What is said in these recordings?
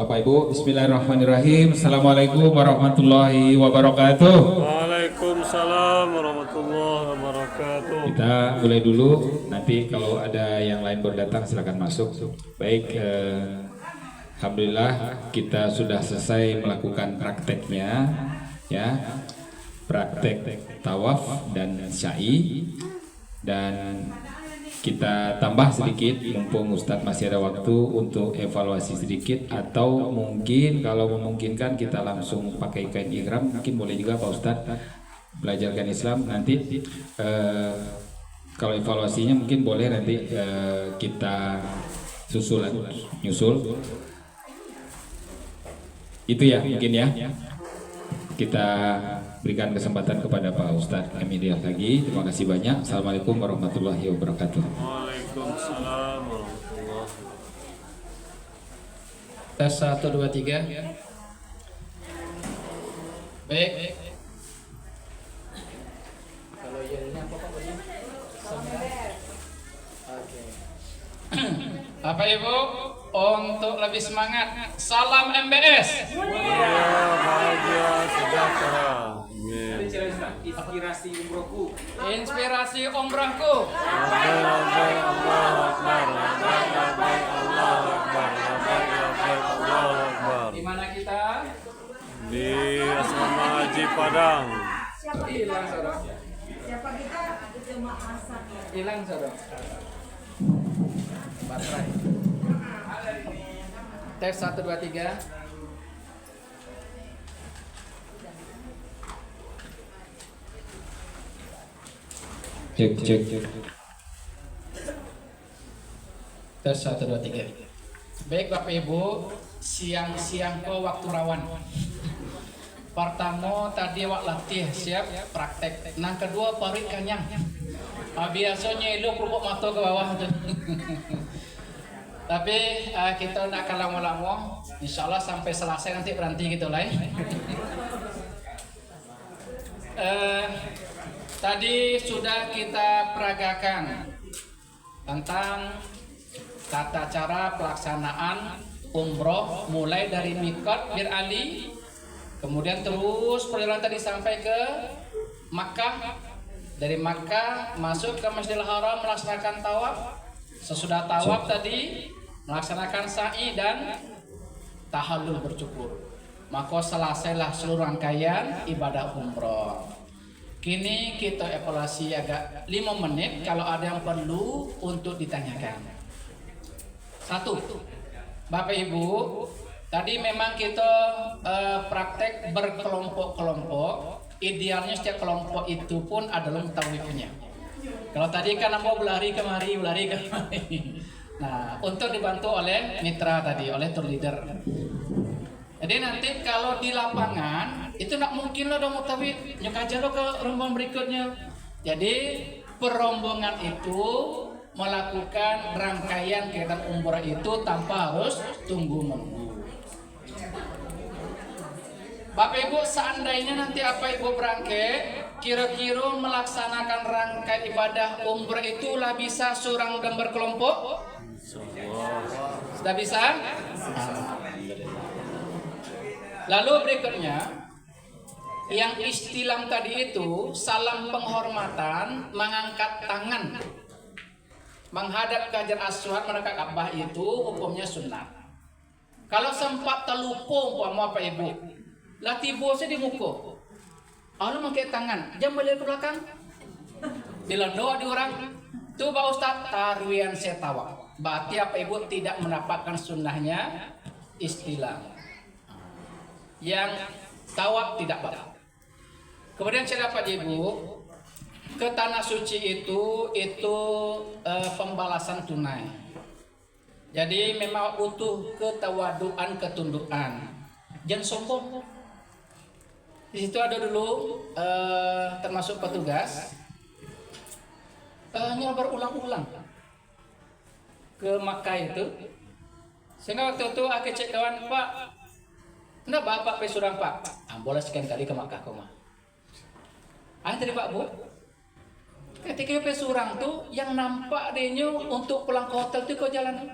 Bapak Ibu, Bismillahirrahmanirrahim. Assalamualaikum warahmatullahi wabarakatuh. Waalaikumsalam warahmatullahi wabarakatuh. Kita mulai dulu. Nanti kalau ada yang lain baru datang silakan masuk. Baik, alhamdulillah kita sudah selesai melakukan prakteknya, ya, praktek tawaf dan sa'i, dan kita tambah sedikit mumpung Ustadz masih ada waktu untuk evaluasi sedikit, atau mungkin kalau memungkinkan kita langsung pakai kain ihram, mungkin boleh juga Pak Ustadz belajarkan Islam nanti. Kalau evaluasinya mungkin boleh nanti kita nyusul itu ya, mungkin ya. Kita berikan kesempatan kepada Pak Ustadz Emidiah lagi. Terima kasih banyak. Assalamualaikum warahmatullahi wabarakatuh. Waalaikumsalam warahmatullahi wabarakatuh. Tes 1, 2, 3. Baik. Kalau yelnya apa Pak? Oke. Bapak Ibu, untuk lebih semangat, salam MBS. Bahagia sejahtera. Amin. Inspirasi umrohku. Inspirasi umrahku. Labbaik labbaik Allahu Akbar. Labbaik labbaik Allahu Akbar. Labbaik labbaik Allahu Akbar. Di mana kita? Di Asrama Haji Padang. Hilang saudara. Siapa kita jemaah asal. Hilang saudara. Baterai. Tes 1, 2, 3. Cek. Tes 1, 2, 3. Baik Bapak Ibu, siang-siang ke waktu rawan. Pertama tadi wak latih siap praktek. Nah kedua parit kanyang. Biasanya itu kerupuk mata ke bawah tuh. Tapi kita nak akan lama-lama. Insyaallah sampai selesai nanti berhenti gitu lah. Tadi sudah kita peragakan tentang tata cara pelaksanaan umroh mulai dari Mikot Bir Ali, kemudian terus perjalanan tadi sampai ke Makkah. Dari Makkah masuk ke Masjidil Haram melaksanakan tawaf. Sesudah tawaf tadi melaksanakan sa'i dan tahallul bercukur. Maka selesailah seluruh rangkaian ibadah umroh. Kini kita evaluasi agak 5 menit kalau ada yang perlu untuk ditanyakan. 1. Bapak Ibu, tadi memang kita praktek berkelompok-kelompok. Idealnya setiap kelompok itu pun adalah mutawifnya. Kalau tadi kan mau berlari kemari. Nah, untuk dibantu oleh mitra tadi, oleh tour leader. Jadi nanti kalau di lapangan itu nak mungkin lo dong mutawif, nyok aja lo ke rombongan berikutnya. Jadi perombongan itu melakukan rangkaian kegiatan umrah itu tanpa harus tunggu-menunggu. Bapak Ibu, seandainya nanti apa Ibu berangkat, kira-kira melaksanakan rangkaian ibadah umrah itulah bisa seorang dan berkelompok? Sudah bisa? Lalu berikutnya, yang istilam tadi itu salam penghormatan, mengangkat tangan menghadap ke Hajar Aswad mendekat Ka'bah itu hukumnya sunnah. Kalau sempat terlupa umpama Bapak Ibu, lah tiba saya di muka. Lalu pakai tangan, jam balik ke belakang. Bila doa di orang, tu Pak Ustaz tarwiyan setawa. Berarti apa Ibu tidak mendapatkan sunnahnya istilah. Yang tawaf tidak batal. Kemudian saya dapat Ibu ke tanah suci itu pembalasan tunai. Jadi memang butuh ketawaduan, ketundukan. Jangan sombong. Di situ ada dulu termasuk petugas nyoba berulang-ulang ke Makkah itu. Sehingga waktu itu aku cek kawan, Pak, kenapa Bapak pesurang Pak? Boleh sekian kali ke Makkah kau mah. Tadi Pak Bu, ketika pesurang tuh yang nampak dehnya untuk pulang ke hotel itu kau jalan.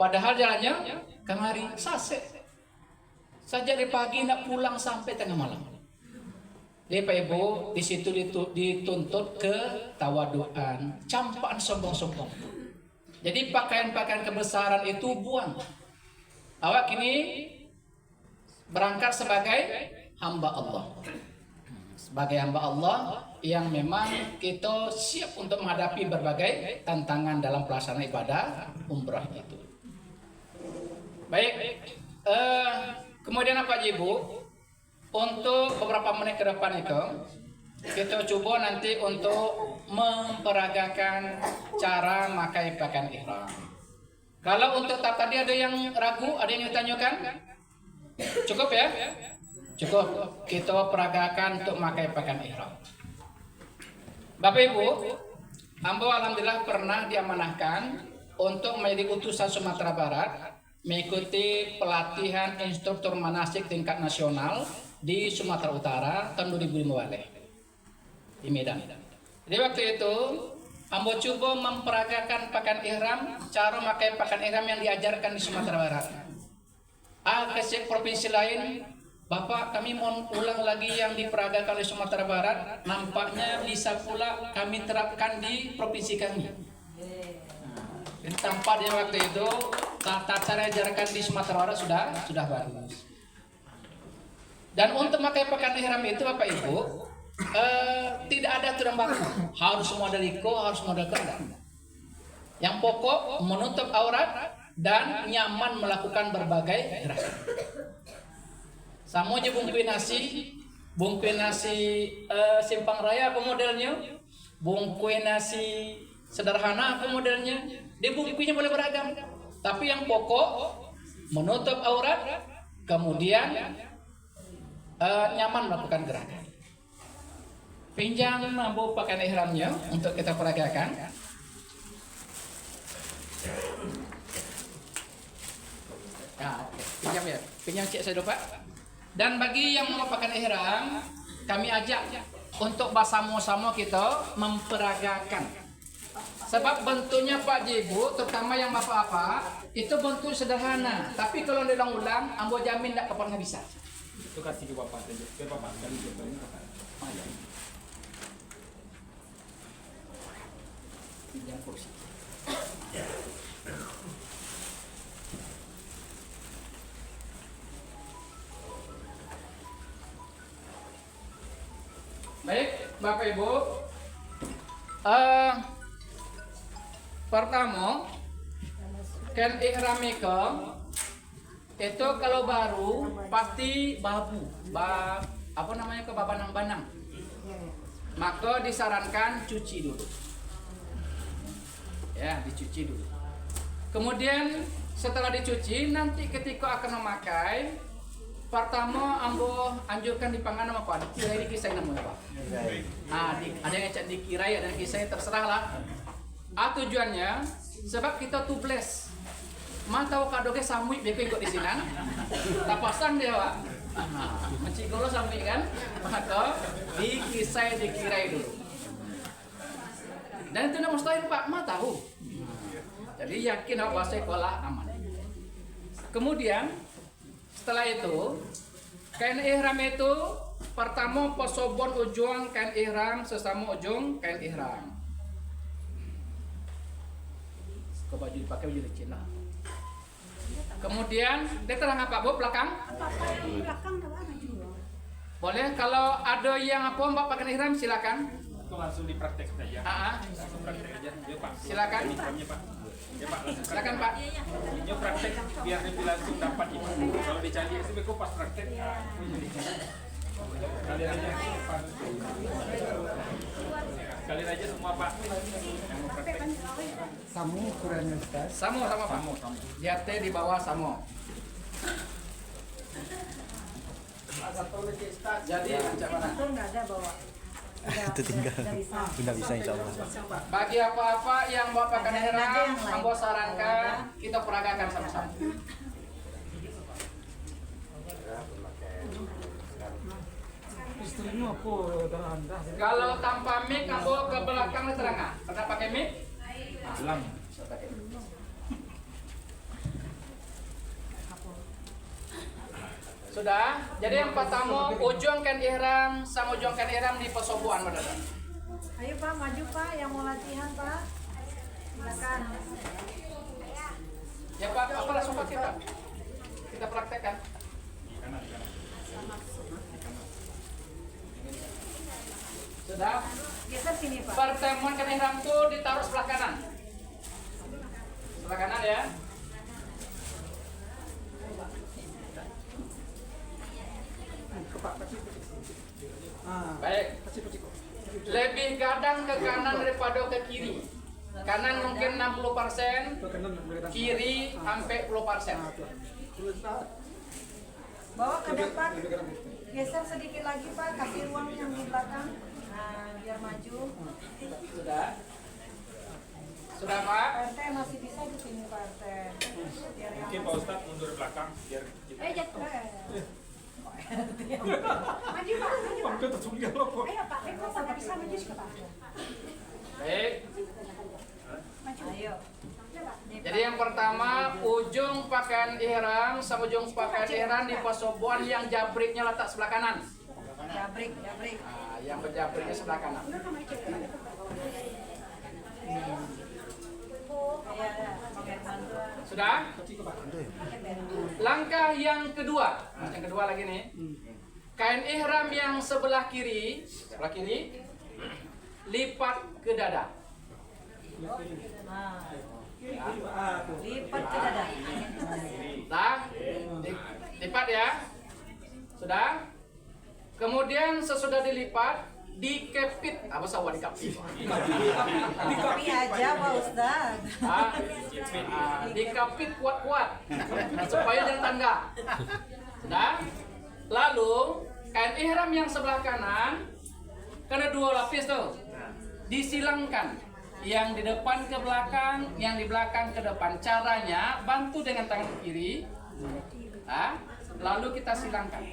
Padahal jalannya kemari sase. Sejak dari pagi nak pulang sampai tengah malam. Jadi Pak Ibu di situ dituntut ke tawaduan, campaan sombong-sombong. Jadi pakaian-pakaian kebesaran itu buang. Awak kini berangkat sebagai hamba Allah. Sebagai hamba Allah yang memang kita siap untuk menghadapi berbagai tantangan dalam pelaksanaan ibadah umrah itu. Baik, kemudian apa Ibu? Untuk beberapa menit ke depan itu kita coba nanti untuk memperagakan cara memakai pakaian ihram. Kalau untuk tadi ada yang ragu, ada yang ditanyakan? Cukup ya? Cukup. Kita peragakan untuk memakai pakaian ihram. Bapak Ibu, Ambo alhamdulillah pernah diamanahkan untuk menjadi utusan Sumatera Barat mengikuti pelatihan instruktur manasik tingkat nasional di Sumatera Utara tahun 2015 di Medan. Jadi waktu itu Ambo coba memperagakan pakaian ihram, cara memakai pakaian ihram yang diajarkan di Sumatera Barat. Ke provinsi lain, Bapak kami mau ulang lagi yang diperagakan di Sumatera Barat, nampaknya bisa pula kami terapkan di provinsi kami. Jadi tampaknya waktu itu tata cara ajarkan di Sumatera Barat sudah bagus. Dan untuk memakai pakaian ihram itu Bapak Ibu tidak ada aturan baku, harus model iko, harus model kendang. Yang pokok menutup aurat dan nyaman melakukan berbagai gerakan. Sama aja bungkui nasi simpang raya apa modelnya, bungkui nasi sederhana apa modelnya, dia bungkuinya boleh beragam. Tapi yang pokok menutup aurat, kemudian nyaman melakukan gerakan. Pinjam mampu pakaian ihramnya untuk kita peragakan. Nah, pinjam ya, pinjam cek saya dulu Pak. Dan bagi yang mau pakaian ihram, kami ajak untuk bersama-sama kita memperagakan. Sebab bentuknya Pak Jibu, terutama yang bapak-bapak, itu bentuk sederhana. Tapi kalau diulang-ulang, Ambo jamin tidak pernah bisa. Itu kasih ke bapak saja, biar bapak kali ini bapak. Pinjam kursi. Baik, Bapak Ibu. Pertama, kain ihram itu kalau baru pasti apa namanya kebabanang-banang. Maka disarankan cuci dulu. Ya, dicuci dulu. Kemudian setelah dicuci, nanti ketika akan memakai, pertama Ambo anjurkan dipanggan sama Pak. Dikirai dikisai namanya Pak. Nah, ada yang cek dikirai, ada yang kisai, terserah lah. Tujuannya sebab kita tubles. Tahu kadoge samui beko ikut di sini. Tak pasang dia Pak. Mencigolo samui kan, maka dikisai dikirai dulu. Dan itu tidak mustahil Pak, tahu. Jadi yakin bahwa sekolah aman. Kemudian setelah itu kain ihram itu pertama posobon ujung kain ihram sesama ujung kain ihram. Ke baju dipakai baju Cina. Kemudian dia terang apa Bu belakang? Belakang ada juga. Boleh kalau ada yang Mbak pakai ihram silakan. Itu langsung dipraktek saja. Langsung praktek aja, ya Pak. Silakan. Uniformnya Pak. Ya Pak, langsung Silakan Pak. Ini praktek biar lebih langsung dapat ya. Kalau dicari itu beko pas praktek. Kalian aja Pak. Kalian aja semua Pak. Yang mau praktek. Samu ukurannya Ustaz. Samo sama Pak. Lihat di bawah samo. Jadi ancaman. Itu nggak ada bawa. Itu tinggal. Tidak bisa insya Allah. Bagi apa-apa yang bapak pakai ihram, Ambo sarankan kita peragakan sama-sama. Istrinya apa teranda? Kalau tanpa mic, Ambo ke belakang terangkan. Pernah pakai mic? Jelang. Sudah. Jadi yang pertama ujungkan ihram sama ujungkan ihram di pesobuan Madada. Ayo Pak, maju Pak, yang mau latihan Pak. Silakan. Ya Pak, apa langsung pakai Pak? Kita praktekkan. Sudah. Geser sini Pak. Pertemuan kan ihram itu ditaruh sebelah kanan. Sebelah kanan ya. Baik. Lebih gadang ke kanan daripada ke kiri. Kanan mungkin 60%, kiri sampai 10%. Bawa ke depan. Geser sedikit lagi Pak, kasih ruang yang di belakang. Nah, biar maju. Sudah. Sudah Pak? Pak RT masih bisa di sini Pak RT. Biar yang Mungkin Pak Ustadz mundur belakang biar kita. jatuh. Maju Pak, maju Pak. Ayo Pak, Eko Pak, nggak bisa maju juga Pak. Baik. Maju. Ayo. Jadi yang pertama ujung pakaian ihram sama ujung pakaian ihram di posobuan yang jabriknya letak sebelah kanan. Jabrik. Nah, yang berjabriknya sebelah kanan. Sudah? Langkah yang kedua. Yang kedua lagi nih. Kain ihram yang sebelah kiri lipat ke dada. Lipat ke dada. Nah, lipat ya. Sudah? Kemudian sesudah dilipat, dikepit. Apa sawah dikepit? Tapi aja Pak Ustaz. Dikepit kuat-kuat supaya jangan tangga. Sudah? Lalu kain ihram yang sebelah kanan kena 2 lapis tuh. Disilangkan. Yang di depan ke belakang, yang di belakang ke depan. Caranya bantu dengan tangan kiri. Lalu kita silangkan.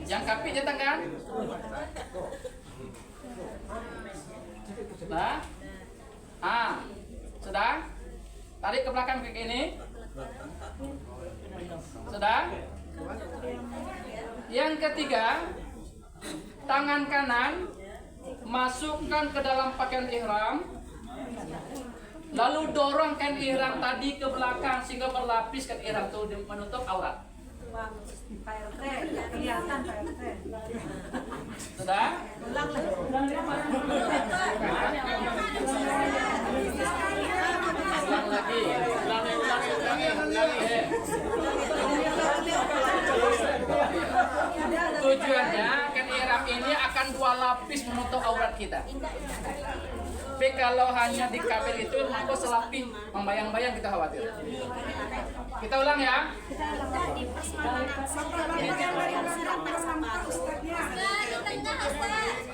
Yang kapitnya tangan. Sudah? Tarik ke belakang kayak gini. Sudah? Yang ketiga, tangan kanan masukkan ke dalam pakaian ihram. Lalu dorong kain ihram tadi ke belakang sehingga berlapis kain ihram itu menutup aurat. Pak RT, kelihatan Pak RT. Sudah? Ulang lagi. Ulang lagi. Tujuannya kain ihram ini akan 2 lapis menutup aurat kita. Tapi kalau hanya di kabel itu maka selapis membayang-bayang kita khawatir. Kita ulang ya.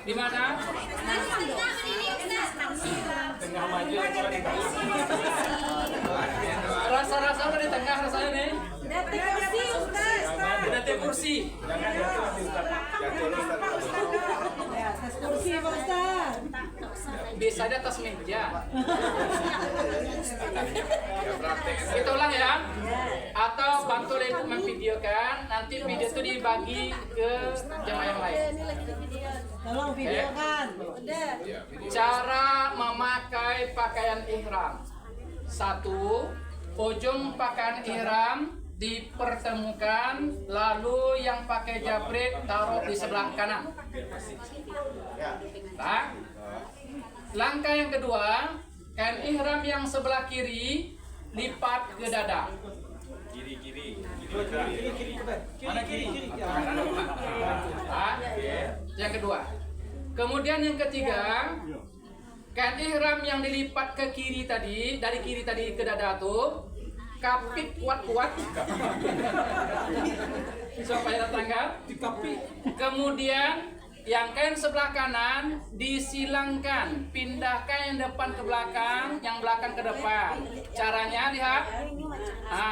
Di mana? Rasa-rasa di tengah rasanya nih. Di kursi. Kursi Pak Ustaz. Bisa di atas meja. Kita ulang ya. Atau bantu ibu memvideokan. Nanti video itu dibagi ke jemaah yang lain. Tolong videokan. Cara memakai pakaian ihram. 1. Ujung pakaian ihram dipertemukan, lalu yang pakai jabrik taruh di sebelah kanan. Langkah yang kedua, kain ihram yang sebelah kiri lipat ke dada. Kiri. Mana kiri? Yang kedua. Kemudian yang ketiga, kain ihram yang dilipat ke kiri tadi, dari kiri tadi ke dada tuh, kapit kuat-kuat. Supaya terangkat. Kemudian yang kain sebelah kanan disilangkan, pindahkan yang depan ke belakang, yang belakang ke depan. Caranya lihat,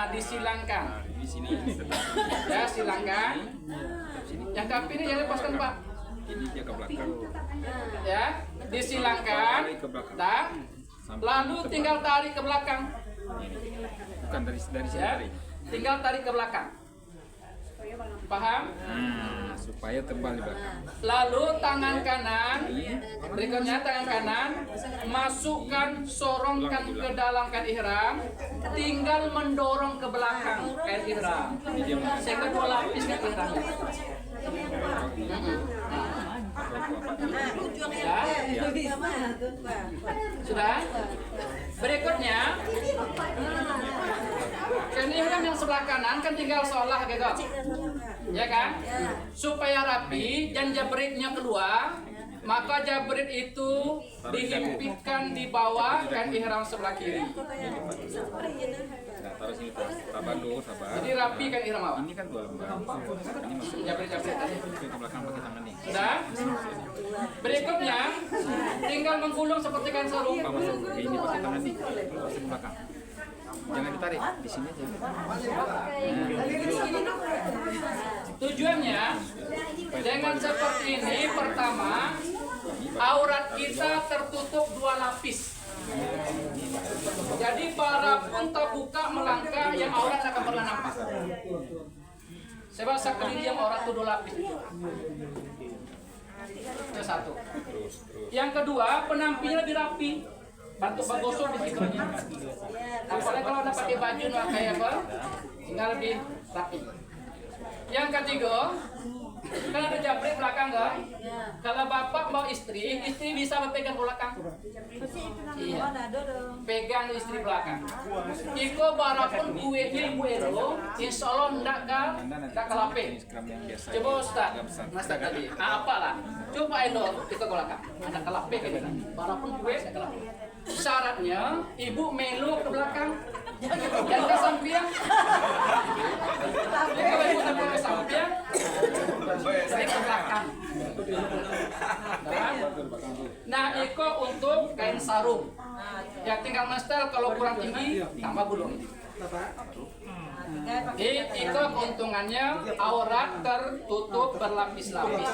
disilangkan. Di sini. Ya, silangkan. Yang kapit ini jangan lepaskan Pak. Ini dia ke belakang. Ya, disilangkan. Lalu tinggal tarik ke belakang. Bukan dari sini Ya, tarik. tinggal tarik ke belakang. Paham? Supaya tebal di belakang. Lalu tangan kanan, berikutnya tangan kanan, masukkan, sorongkan ke dalam kain ihram, tinggal mendorong ke belakang kain ihram, sehingga 2 lapis kain ihramnya. Ya. Sudah? Berikutnya, kain ihram yang sebelah kanan kan tinggal sholah gitu. Ya kan? Supaya rapi dan jabritnya keluar, maka jabrit itu dihimpitkan di bawah kain ihram sebelah kiri. Nah, taruh sini sabar dulu, sabar. Jadi rapi kan ihram awak. Ini kan 2 lembar. Ini masuk Jabrit-jabrit tadi. ke belakang pakai tangan nih. Sudah? Berikutnya, tinggal menggulung seperti kain sarung. Pak masuk ke ini pakai tangan nih. Masuk ke belakang. Jangan ditarik, di sini aja. Tujuannya dengan seperti ini, pertama, aurat kita tertutup 2 lapis. Jadi para pun terbuka melangkah yang aurat akan pernah nampak. Sebab sekali yang aurat itu 2 lapis. Itu satu. Yang kedua, penampilan lebih rapi. Bantu bagosok di situ aja. Apalagi kalau udah pakai baju kayak apa, tinggal lebih rapi. Yang ketiga, kan ada jabrik belakang kan? Kalau bapak mau istri bisa pegang belakang. Iya. Pegang istri belakang. Iko barapun kuenya ibu itu, insya Allah ndak kalape. Coba Ustaz, Ustaz tadi, apalah? Coba Endo kita belakang. Ada kalape kayak gini. Barapun kue ndak kalape. Syaratnya ibu melu ke belakang, jangan ke samping. Jadi kalau ibu sampai ke samping, saya ke belakang. Nah, iko untuk kain sarung. Ya tinggal mestel, kalau kurang tinggi tambah gulung. Jadi itu keuntungannya aurat tertutup berlapis-lapis.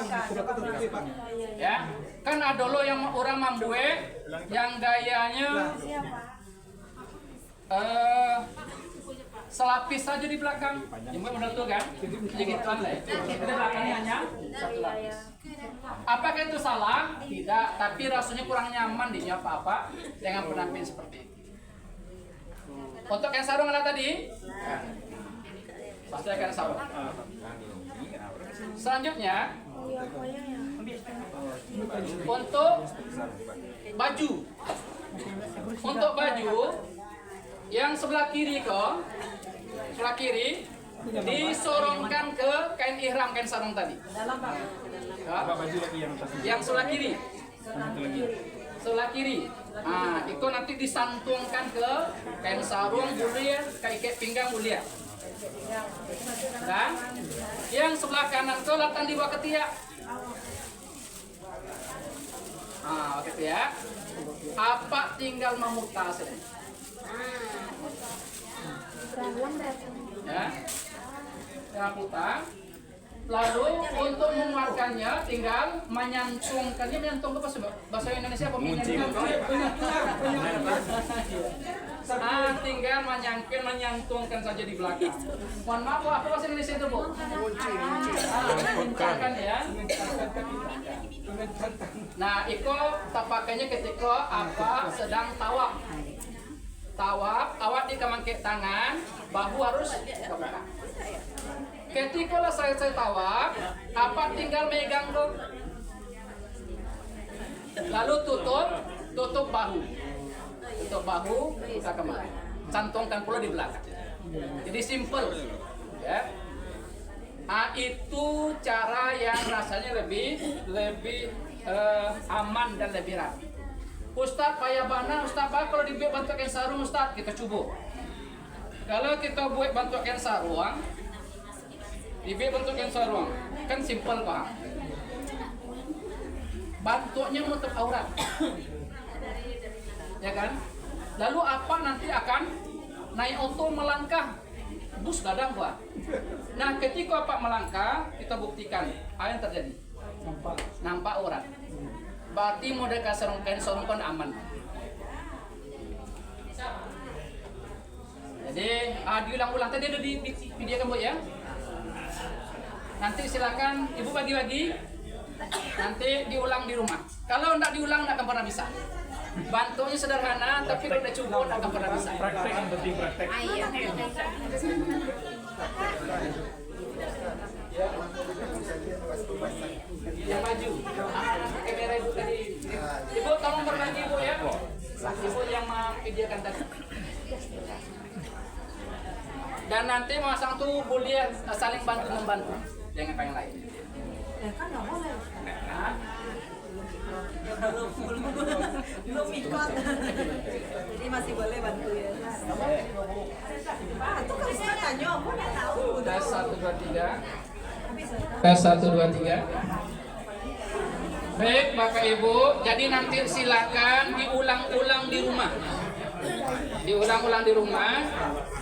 Ya, kan ada lo yang orang mambue yang gayanya selapis saja di belakang. Yang benar tuh kan? Jadi gituan lah. Di belakangnya hanya satu lapis. Apakah itu salah? Tidak, tapi rasanya kurang nyaman di apa-apa dengan penampilan seperti itu. Untuk yang sarung ada tadi? Pasti akan sarung. Selanjutnya, untuk baju. Untuk baju yang sebelah kiri disorongkan ke kain ihram, kain sarung tadi. Ya. Yang sebelah kiri. Sebelah kiri. Nah, itu nanti disantungkan ke kain sarung mulia, kayak pinggang mulia. Nah, yang sebelah kanan itu letakkan di bawah ketiak. Nah, ketiak. Apa tinggal memutar saja. Ya, tinggal putar. Lalu untuk menguatkannya tinggal menyantungkannya, menyantung apa sih bahasa Indonesia apa? Tinggal menyantungkan saja di belakang. Mohon maaf, apa bahasa Indonesia itu bu? Mencantumkan ya. Nah, itu tapaknya ketika apa sedang tawaf. Tawaf, awak dikemangkit tangan, bahu harus ke belakang. Ketika saya tawaf, apa tinggal megang tuh, lalu tutup bahu, kita kemana? Cantongkan pula di belakang. Jadi simple, ya. Itu cara yang rasanya lebih aman dan lebih rapi. Ustadz payabana, Ustadz Pak kalau dibuat bentukkan sarung Ustadz kita coba. Kalau kita buat bentukkan sarung, dibuat bentukkan sarung kan simple Pak. Bentuknya menutup aurat, ya kan? Lalu apa nanti akan naik auto melangkah, bus dadang Pak. Nah ketika Pak melangkah kita buktikan apa yang terjadi. Nampak aurat. Berarti model sarung kain sarung kan aman. Jadi diulang-ulang tadi ada di video kamu ya. Nanti silakan ibu bagi-bagi. Nanti diulang di rumah. Kalau enggak diulang enggak akan pernah bisa. Bantunya sederhana, tapi kalau udah cukup enggak akan pernah bisa. Praktek yang penting praktek. Yang maju. Kamera ibu tadi. Ibu tolong berbagi ibu ya. Ibu yang menyediakan tadi. Dan nanti masang tuh boleh saling bantu membantu. Jangan apa yang lain. Kan nggak boleh. Nah, Belum ikut. Jadi masih boleh bantu ya. Itu kan saya tanya, aku nggak tahu. tes 1 2 3. Tes 1 2 3. Baik Bapak Ibu, jadi nanti silakan diulang-ulang di rumah. Diulang-ulang di rumah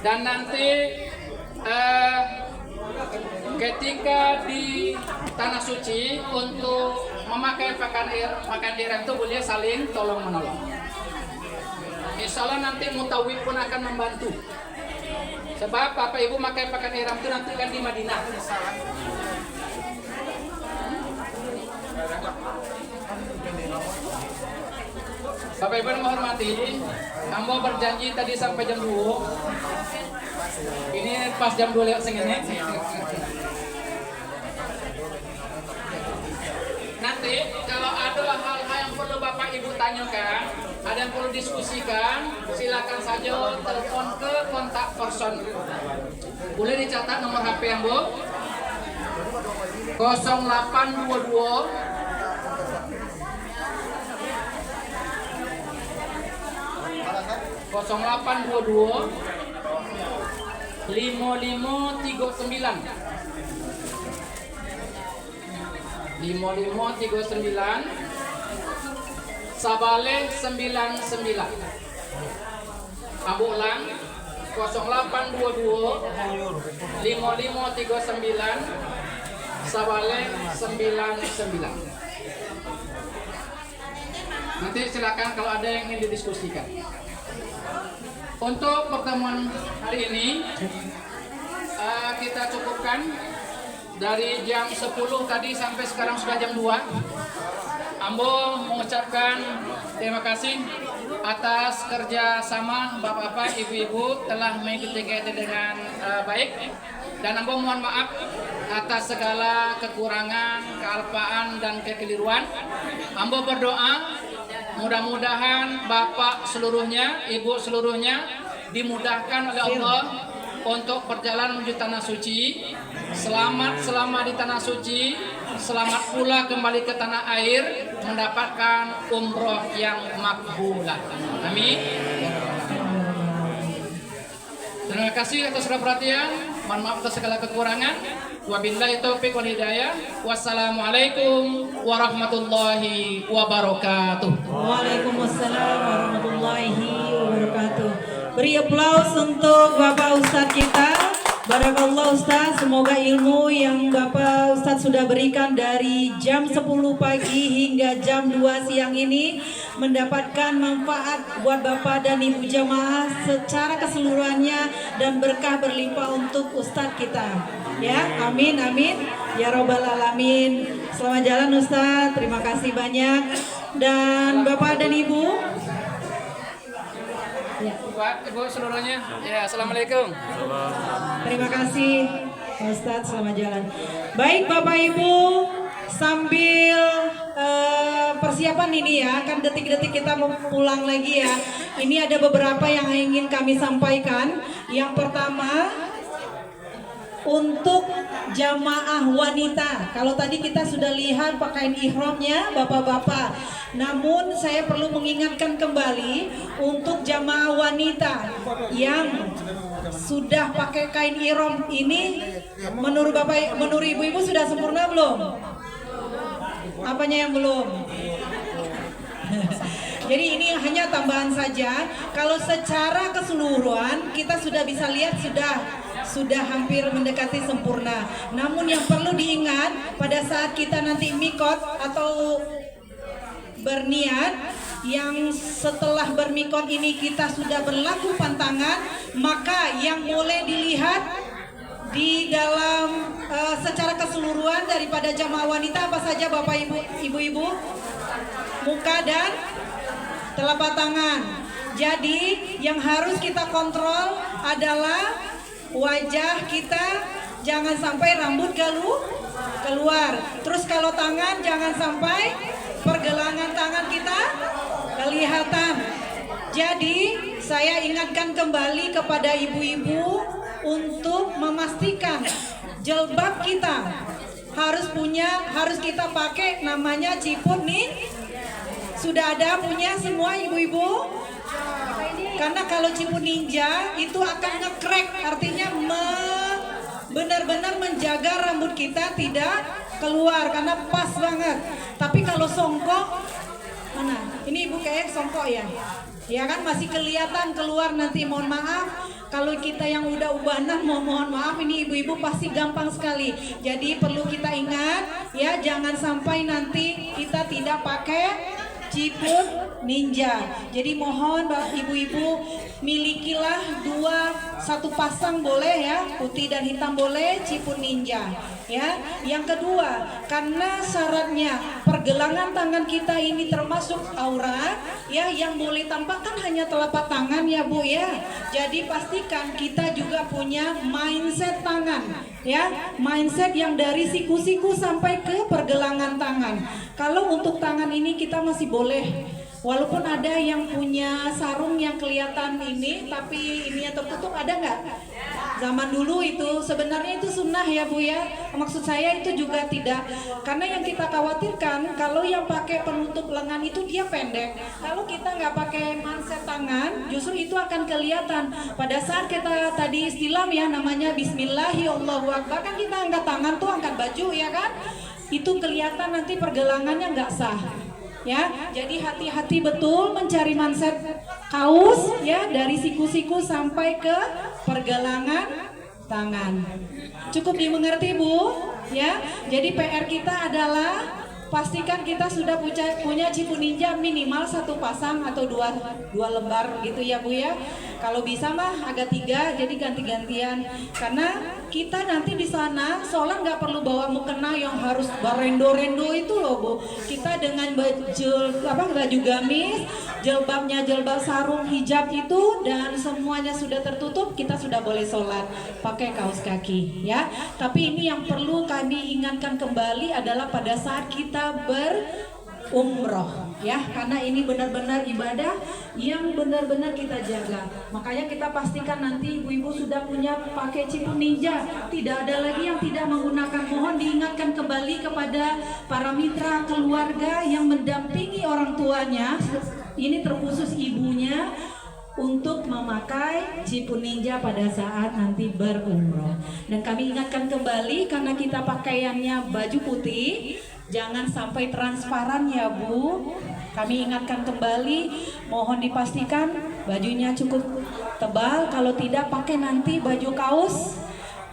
dan nanti ketika di tanah suci untuk memakai pakaian ihram itu boleh saling tolong menolong. Insya Allah nanti mutawif pun akan membantu. Sebab Bapak Ibu memakai pakaian ihram itu nanti kan di Madinah. Bapak Ibu yang menghormati, kamu berjanji tadi sampai jam 2. Ini pas jam 2 lewat segini. Nanti kalau ada hal-hal yang perlu Bapak Ibu tanyakan, ada yang perlu diskusikan, silakan saja telepon ke kontak person. Boleh dicatat nomor HP yang Bu? 0822 0822 5539 Sabale 99. Abu ulang 0822 5539 Sabale 99. Nanti silakan kalau ada yang ingin didiskusikan. Untuk pertemuan hari ini kita cukupkan dari jam 10 tadi sampai sekarang sudah jam 2. Ambo mengucapkan terima kasih atas kerjasama bapak-bapak, ibu-ibu telah mengikuti kegiatan dengan baik, dan Ambo mohon maaf atas segala kekurangan, kealpaan dan kekeliruan. Ambo berdoa mudah-mudahan bapak seluruhnya, ibu seluruhnya dimudahkan oleh Allah untuk perjalanan menuju tanah suci. Selamat selama di tanah suci, selamat pula kembali ke tanah air mendapatkan umroh yang makbulah. Amin. Terima kasih atas segala perhatian. Mohon maaf atas segala kekurangan. Wabillahi taufiq wal hidayah. Wassalamualaikum warahmatullahi wabarakatuh. Waalaikumsalam warahmatullahi wabarakatuh. Beri aplaus untuk Bapak Ustadz kita. Barakallah Ustadz, semoga ilmu yang Bapak Ustadz sudah berikan dari jam 10 pagi hingga jam 2 siang ini mendapatkan manfaat buat Bapak dan Ibu jamaah secara keseluruhannya dan berkah berlimpah untuk Ustadz kita. Ya, amin amin ya robbal alamin. Selamat jalan Ustadz, terima kasih banyak. Dan Bapak dan Ibu, ya. Bapak, Ibu seluruhnya. Ya, assalamualaikum. Terima kasih Pak Ustadz, selamat jalan. Baik Bapak Ibu, sambil persiapan ini ya, kan detik-detik kita mau pulang lagi ya. Ini ada beberapa yang ingin kami sampaikan. Yang pertama, untuk jamaah wanita, kalau tadi kita sudah lihat pakaian ihramnya bapak-bapak, namun saya perlu mengingatkan kembali untuk jamaah wanita yang sudah pakai kain ihram ini, menurut bapak, menurut ibu-ibu sudah sempurna belum? Apanya yang belum? Jadi ini hanya tambahan saja. Kalau secara keseluruhan kita sudah bisa lihat sudah hampir mendekati sempurna. Namun yang perlu diingat pada saat kita nanti mikot atau berniat, yang setelah bermikot ini kita sudah berlaku pantangan, Maka yang boleh dilihat di dalam secara keseluruhan daripada jamaah wanita apa saja Bapak Ibu, Ibu-ibu? Muka dan telapak tangan. Jadi yang harus kita kontrol adalah wajah kita, jangan sampai rambut keluar. Terus kalau tangan jangan sampai pergelangan tangan kita kelihatan. Jadi saya ingatkan kembali kepada ibu-ibu untuk memastikan jilbab kita harus kita pakai, namanya ciput nih. Sudah ada punya semua ibu-ibu? Karena kalau ciput ninja itu akan nge-crack, artinya benar-benar menjaga rambut kita tidak keluar karena pas banget. Tapi kalau songkok, mana? Ini ibu kayak songkok ya? Ya kan masih kelihatan keluar nanti, mohon maaf. Kalau kita yang udah ubanan mohon maaf, ini ibu-ibu pasti gampang sekali. Jadi perlu kita ingat ya, jangan sampai nanti kita tidak pakai ciput ninja. Jadi mohon ibu-ibu milikilah satu pasang boleh ya, putih dan hitam boleh, ciput ninja ya. Yang kedua, karena syaratnya pergelangan tangan kita ini termasuk aurat ya, yang boleh tampak kan hanya telapak tangan ya Bu ya. Jadi pastikan kita juga punya mindset tangan ya, mindset yang dari siku-siku sampai ke pergelangan tangan. Kalau untuk tangan ini kita masih boleh, walaupun ada yang punya sarung yang kelihatan ini tapi ini yang tertutup, ada nggak? Zaman dulu itu sebenarnya itu sunnah ya Bu ya. Maksud saya itu juga tidak, karena yang kita khawatirkan kalau yang pakai penutup lengan itu dia pendek. Kalau kita nggak pakai manset tangan, justru itu akan kelihatan. Pada saat kita tadi istilam ya, namanya Bismillahirrahmanirrahim, kan kita angkat tangan tuh, angkat baju ya kan, itu kelihatan nanti pergelangannya nggak sah. Ya, jadi hati-hati betul mencari manset kaos ya, dari siku-siku sampai ke pergelangan tangan. Cukup dimengerti Bu ya. Jadi PR kita adalah pastikan kita sudah punya ciput ninja minimal satu pasang atau dua lembar gitu ya Bu ya. Kalau bisa mah agak 3, jadi ganti-gantian. Karena kita nanti di sana sholat nggak perlu bawa mukena yang harus barendo-rendo itu loh Bu. Kita dengan baju gamis, jilbabnya jilbab sarung hijab itu, dan semuanya sudah tertutup, kita sudah boleh sholat pakai kaos kaki ya. Tapi ini yang perlu kami ingatkan kembali adalah pada saat kita berumroh ya, karena ini benar-benar ibadah yang benar-benar kita jaga. Makanya kita pastikan nanti ibu-ibu sudah punya pakai ciput ninja, tidak ada lagi yang tidak menggunakan. Mohon diingatkan kembali kepada para mitra keluarga yang mendampingi orang tuanya, ini terkhusus ibunya, untuk memakai ciput ninja pada saat nanti berumroh. Dan kami ingatkan kembali, karena kita pakaiannya baju putih, jangan sampai transparan ya Bu. Kami ingatkan kembali, mohon dipastikan bajunya cukup tebal. Kalau tidak, pakai nanti baju kaos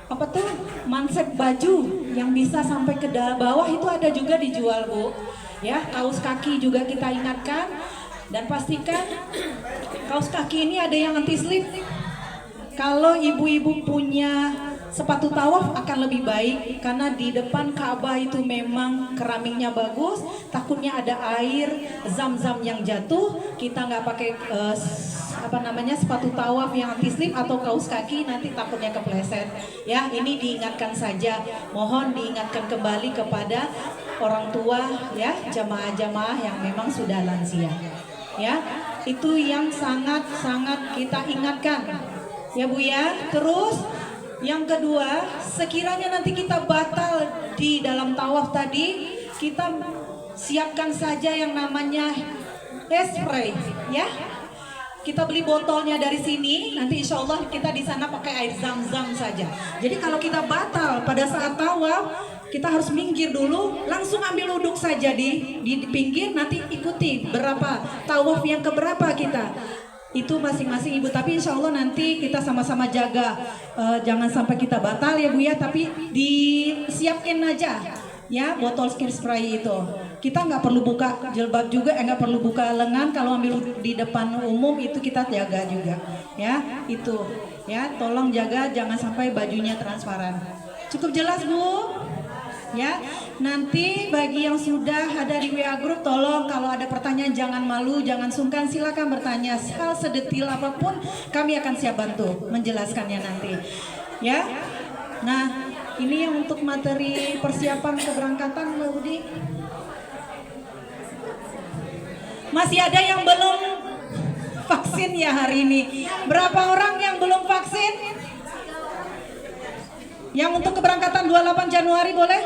apa tuh, manset baju yang bisa sampai ke bawah, itu ada juga dijual Bu ya. Kaos kaki juga kita ingatkan, dan pastikan kaos kaki ini ada yang anti slip. Kalau ibu-ibu punya sepatu tawaf akan lebih baik, karena di depan Ka'bah itu memang keramiknya bagus. Takutnya ada air zam-zam yang jatuh, kita nggak pakai sepatu tawaf yang anti slip atau kaos kaki, nanti takutnya kepleset ya. Ini diingatkan saja, mohon diingatkan kembali kepada orang tua ya, jamaah-jamaah yang memang sudah lansia ya. Itu yang sangat-sangat kita ingatkan ya Bu ya. Terus yang kedua, sekiranya nanti kita batal di dalam tawaf tadi, kita siapkan saja yang namanya hairspray ya. Kita beli botolnya dari sini, nanti insya Allah kita di sana pakai air zam-zam saja. Jadi kalau kita batal pada saat tawaf, kita harus minggir dulu, langsung ambil wuduk saja di pinggir, nanti ikuti berapa tawaf yang keberapa kita. Itu masing-masing ibu, tapi insya Allah nanti kita sama-sama jaga, jangan sampai kita batal ya Bu ya. Tapi disiapkan aja ya botol hairspray itu. Kita nggak perlu buka jilbab juga, nggak perlu buka lengan. Kalau ambil di depan umum itu kita jaga juga, ya itu, ya tolong jaga jangan sampai bajunya transparan. Cukup jelas Bu? Ya, nanti bagi yang sudah ada di WA Group, tolong kalau ada pertanyaan jangan malu, jangan sungkan, silakan bertanya hal sedetil apapun, kami akan siap bantu menjelaskannya nanti. Ya, nah ini yang untuk materi persiapan keberangkatan Mbak Budi. Masih ada yang belum vaksin ya hari ini? Berapa orang yang belum vaksin? Yang untuk keberangkatan 28 Januari boleh?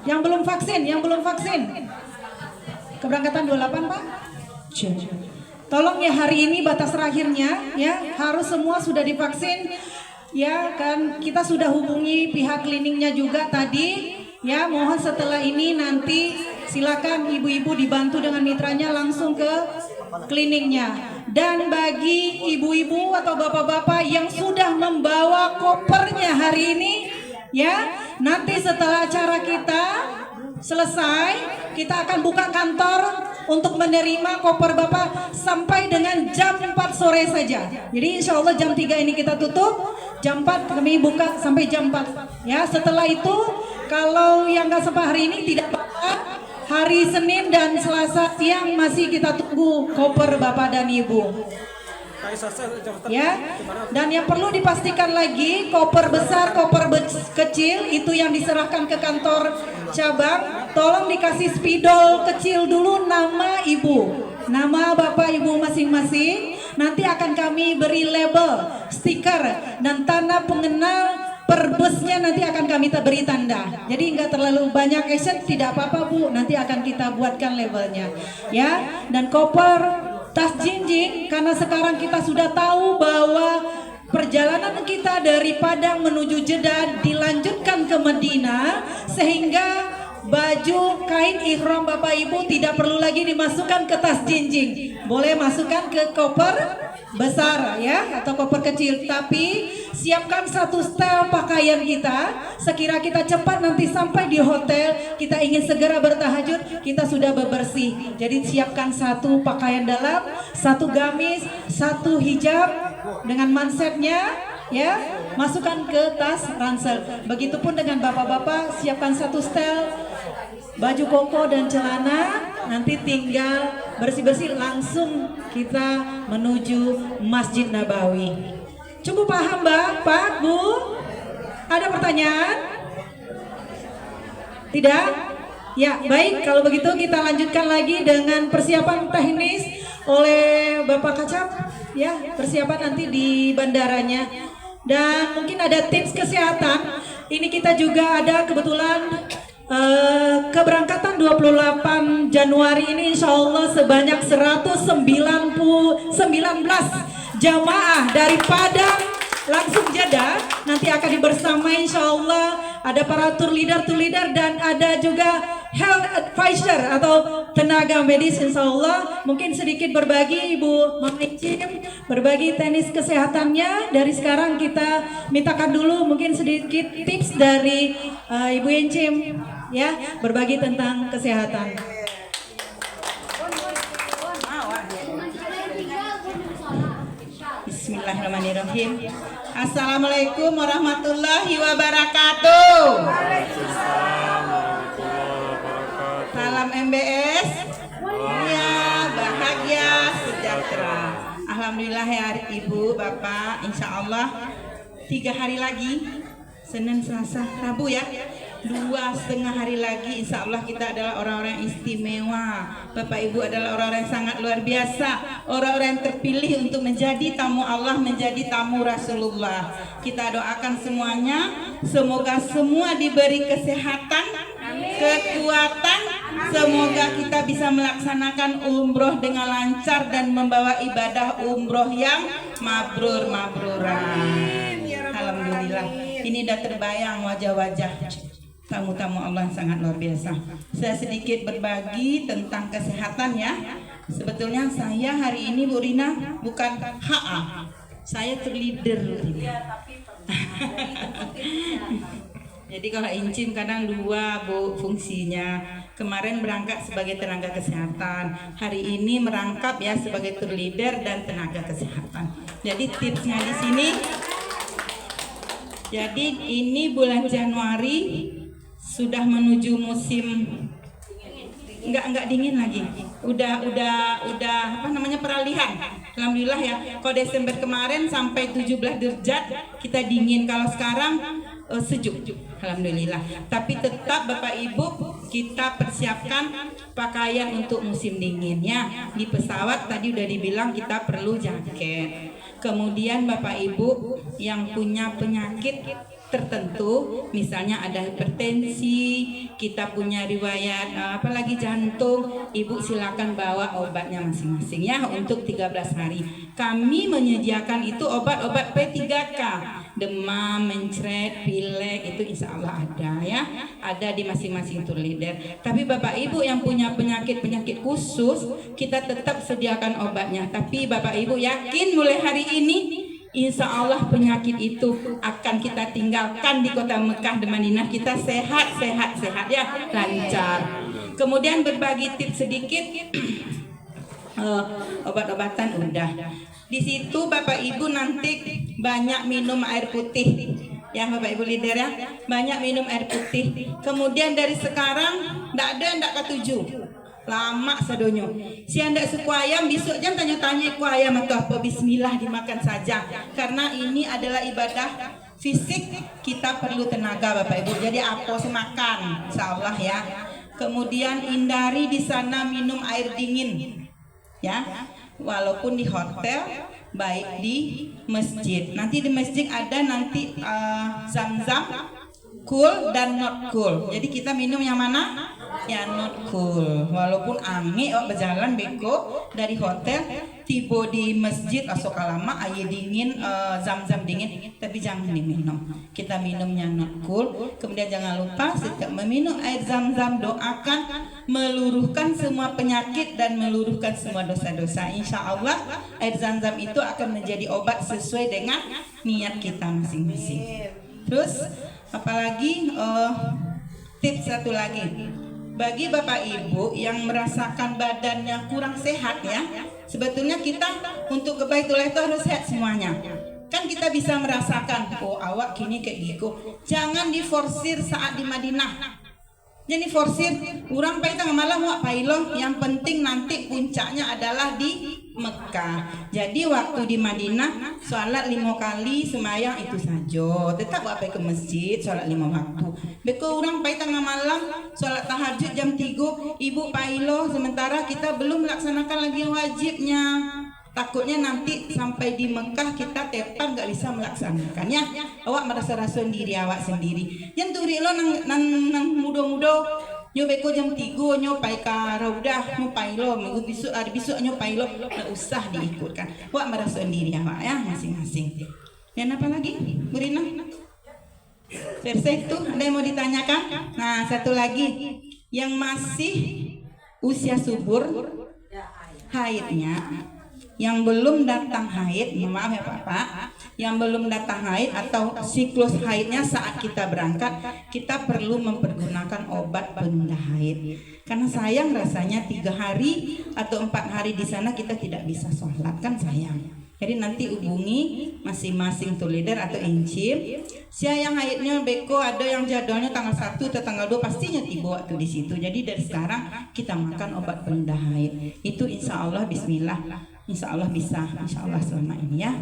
Yang belum vaksin, keberangkatan 28 Pak? Tolong ya hari ini batas terakhirnya ya, harus semua sudah divaksin. Ya kan kita sudah hubungi pihak kliniknya juga tadi. Ya mohon setelah ini nanti silakan ibu-ibu dibantu dengan mitranya langsung ke kliniknya. Dan bagi ibu-ibu atau bapak-bapak yang sudah membawa kopernya hari ini, ya nanti setelah acara kita selesai, kita akan buka kantor untuk menerima koper bapak sampai dengan jam 4 sore saja. Jadi insya Allah jam 3 ini kita tutup, jam 4 kami buka sampai jam 4. Ya setelah itu kalau yang nggak sempat hari ini tidak apa-apa. Hari Senin dan Selasa siang masih kita tunggu koper Bapak dan Ibu. Ya, dan yang perlu dipastikan lagi koper besar, koper kecil itu yang diserahkan ke kantor cabang. Tolong dikasih spidol kecil dulu nama ibu, nama bapak ibu masing-masing. Nanti akan kami beri label, stiker dan tanda pengenal. Per busnya nanti akan kami beri tanda. Jadi nggak terlalu banyak action, tidak apa-apa Bu. Nanti akan kita buatkan labelnya, ya. Dan koper tas jinjing karena sekarang kita sudah tahu bahwa perjalanan kita dari Padang menuju Jeddah dilanjutkan ke Medina, sehingga baju kain ihram Bapak Ibu tidak perlu lagi dimasukkan ke tas jinjing. Boleh masukkan ke koper besar ya atau koper kecil, tapi siapkan satu setel pakaian kita. Sekira kita cepat nanti sampai di hotel, kita ingin segera bertahajud, kita sudah bebersih. Jadi siapkan satu pakaian dalam, satu gamis, satu hijab dengan mansetnya ya, masukkan ke tas ransel. Begitupun dengan bapak-bapak, siapkan satu setel baju koko dan celana, nanti tinggal bersih-bersih langsung kita menuju Masjid Nabawi. Cukup paham Mbak, Pak, Bu? Ada pertanyaan? Tidak? Ya, baik, kalau begitu kita lanjutkan lagi dengan persiapan teknis oleh Bapak Kacap, ya, persiapan nanti di bandaranya. Dan mungkin ada tips kesehatan. Ini kita juga ada kebetulan keberangkatan 28 Januari ini insya Allah sebanyak 119 jamaah dari Padang langsung Jeddah nanti akan dibersamai insya Allah. Ada para tour leader dan ada juga health advisor atau tenaga medis insya Allah. Mungkin sedikit berbagi Ibu Mama Incim, berbagi teknis kesehatannya. Dari sekarang kita mintakan dulu mungkin sedikit tips dari Ibu Incim ya, berbagi tentang kesehatan. Bismillahirrahmanirrahim. Assalamualaikum warahmatullahi wabarakatuh. Salam MBS. Ya, bahagia sejahtera. Alhamdulillah ya Ibu, Bapak, insya Allah 3 hari lagi, Senin, Selasa, Rabu ya. 2,5 hari lagi insya Allah kita adalah orang-orang istimewa. Bapak Ibu adalah orang-orang yang sangat luar biasa, orang-orang yang terpilih untuk menjadi tamu Allah, menjadi tamu Rasulullah. Kita doakan semuanya, semoga semua diberi kesehatan, kekuatan, semoga kita bisa melaksanakan umroh dengan lancar dan membawa ibadah umroh yang mabruran. Alhamdulillah, ini udah terbayang wajah-wajah tamu-tamu Allah sangat luar biasa. Saya sedikit berbagi tentang kesehatan ya. Sebetulnya saya hari ini Bu Rina bukan HA, saya terleader. Jadi kalau Incim kadang 2 Bu fungsinya. Kemarin berangkat sebagai tenaga kesehatan, hari ini merangkap ya sebagai tour leader dan tenaga kesehatan. Jadi tipsnya di sini, jadi ini bulan Januari sudah menuju musim enggak dingin lagi. Udah apa namanya peralihan. Alhamdulillah ya. Kalau Desember kemarin sampai 17 derajat kita dingin. Kalau sekarang sejuk. Alhamdulillah. Tapi tetap Bapak Ibu kita persiapkan pakaian untuk musim dingin ya. Di pesawat tadi udah dibilang kita perlu jaket. Kemudian Bapak Ibu yang punya penyakit tertentu, misalnya ada hipertensi, kita punya riwayat apalagi jantung, Ibu silakan bawa obatnya masing-masing ya untuk 13 hari. Kami menyediakan itu obat-obat P3K, demam, mencret, pilek, itu insya Allah ada ya, ada di masing-masing tour leader. Tapi Bapak Ibu yang punya penyakit-penyakit khusus, kita tetap sediakan obatnya. Tapi Bapak Ibu yakin mulai hari ini insya Allah penyakit itu akan kita tinggalkan di kota Mekah dan Madinah. Kita sehat ya, lancar. Kemudian berbagi tips sedikit. Obat-obatan udah. Di situ Bapak Ibu nanti banyak minum air putih. Ya Bapak Ibu leader ya, banyak minum air putih. Kemudian dari sekarang ndak ketujuh. Lama sadonyo. Si anda suku ayam besok jam tanya-tanya ku ayam atau apa, bismillah dimakan saja. Karena ini adalah ibadah fisik, kita perlu tenaga Bapak Ibu. Jadi apa semakan insyaallah ya. Kemudian hindari di sana minum air dingin. Ya. Walaupun di hotel, baik di masjid. Nanti di masjid ada nanti zam-zam cool dan not cool. Jadi kita minum yang mana? Ya not cool. Walaupun aneh berjalan beko dari hotel tiba di masjid asok lama air dingin, zam-zam dingin, tapi jangan diminum. Kita minumnya not cool. Kemudian jangan lupa setiap meminum air zam-zam doakan meluruhkan semua penyakit dan meluruhkan semua dosa-dosa. Insya Allah air zam-zam itu akan menjadi obat sesuai dengan niat kita masing-masing. Terus apalagi tips satu lagi bagi Bapak Ibu yang merasakan badannya kurang sehat ya, sebetulnya kita untuk ke Baitullah itu harus sehat semuanya. Kan kita bisa merasakan, oh awak kini kayak gitu. Jangan diforsir saat di Madinah. Jadi forsir, orang pai tengah malam wak pailo. Yang penting nanti puncaknya adalah di Mekah. Jadi waktu di Madinah sholat 5 kali semayang itu saja. Tetap wak pai ke masjid sholat 5 waktu. Beko orang pai tengah malam sholat tahajud jam 3. Ibu pailo sementara kita belum melaksanakan lagi wajibnya. Takutnya nanti sampai di Mekah kita tepar nggak bisa melaksanakannya. Awak merasa-rasa sendiri awak sendiri. Yang turi lo nang mudo-mudo nyobeko jam 3 nyopai ka raudah nyopai lo minggu besok hari besok nyopai lo nggak usah diikutkan. Awak merasa sendiri awak ya masing-masing. Dan apa lagi, Bu Rina? Versi itu ada yang mau ditanyakan? Nah satu lagi yang masih usia subur haidnya. Yang belum datang haid, maaf ya Bapak, yang belum datang haid atau siklus haidnya saat kita berangkat, kita perlu mempergunakan obat penunda haid. Karena sayang rasanya 3 hari atau 4 hari di sana kita tidak bisa sholat, kan sayang. Jadi nanti hubungi masing-masing tour leader atau encim. Siapa yang haidnya beko ada yang jadwalnya tanggal 1 atau tanggal 2 pastinya tiba waktu di situ. Jadi dari sekarang kita makan obat penunda haid. Itu insya Allah bismillah. Insya Allah bisa, insya Allah selama ini ya.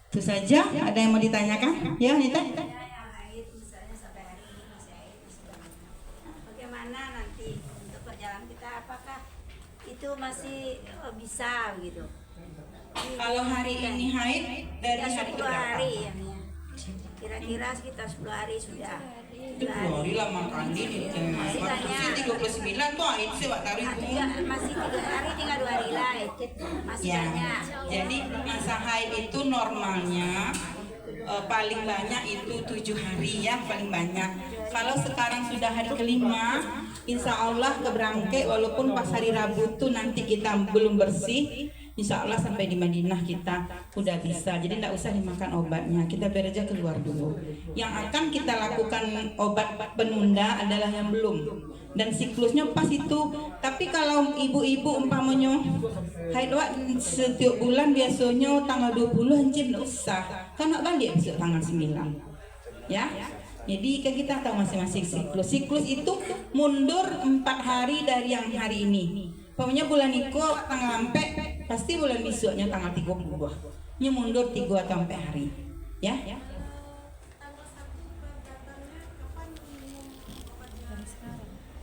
Itu saja. Ada yang mau ditanyakan? Ya, Nita. Bagaimana nanti untuk perjalanan kita? Apakah itu masih bisa gitu? Kalau hari ini haid dari hari 10 berapa? hari ya. Kira-kira sekitar 10 hari sudah. 10 hari lama kali nih. Masih Waktu tanya. 39 tuh haid sih wak taruh itu. Masih 3 hari, tinggal 2 hari lah. Masih Ya, banyak. jadi masa haid itu normalnya paling banyak itu 7 hari ya, paling banyak. Kalau sekarang sudah hari kelima, insya Allah keberangke walaupun pas hari Rabu tuh nanti kita belum bersih, Insya Allah sampai di Madinah kita udah bisa. Jadi tidak usah dimakan obatnya, kita biar aja keluar dulu. Yang akan kita lakukan obat penunda adalah yang belum. Dan siklusnya pas itu. Tapi kalau ibu-ibu umpamanya haid setiap bulan biasanya tanggal 20 anjir tidak usah. Kan nak balik besok tanggal 9. Ya. Jadi kan kita tahu masing-masing siklus. Siklus itu mundur 4 hari dari yang hari ini. Pokoknya bulan itu tanggal sampai pasti bulan besoknya tanggal 30. Nya mundur 3 atau 4 hari. Ya.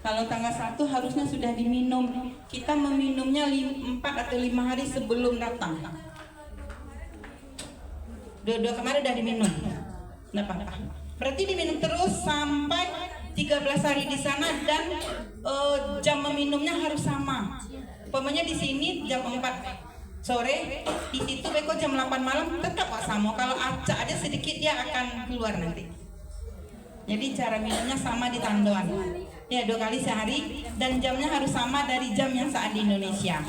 Kalau tanggal 1 harusnya sudah diminum. Kita meminumnya 4 atau 5 hari sebelum datang. Dua kemarin udah diminum. Nggak apa-apa. Berarti diminum terus sampai 13 hari di sana dan jam meminumnya harus sama. Pokoknya di sini jam 4 sore, di situ beko jam 8 malam tetap kok sama. Kalau acak aja sedikit dia akan keluar nanti. Jadi cara minumnya sama di tandoan. Ya 2 kali sehari dan jamnya harus sama dari jam yang saat di Indonesia.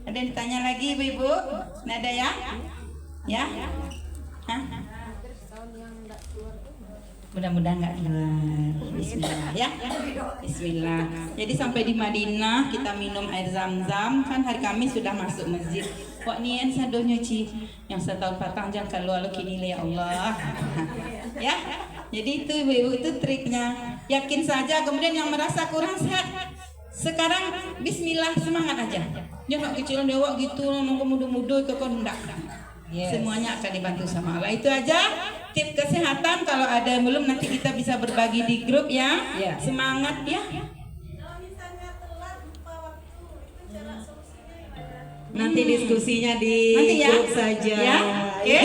Ada yang ditanya lagi ibu-ibu? Nggak ada ya? Ya? Hah? Mudah-mudahan nggak keluar. Bismillah ya. Bismillah. Jadi sampai di Madinah kita minum air zam-zam. Kan hari Kamis sudah masuk masjid. Wak nien sadonya ci yang setahun patang jam kalau kini ya Allah. Ya. Jadi itu ibu itu triknya. Yakin saja. Kemudian yang merasa kurang sehat, sekarang Bismillah semangat aja. Jangan kecilan dewa gitu, nongko mudu-mudu ke kondak. Yes. Semuanya akan dibantu sama Allah. Itu aja tip kesehatan. Kalau ada yang belum nanti kita bisa berbagi di grup ya. Yeah. Semangat ya. Nanti diskusinya di nanti ya. Grup saja. Ya. Oke.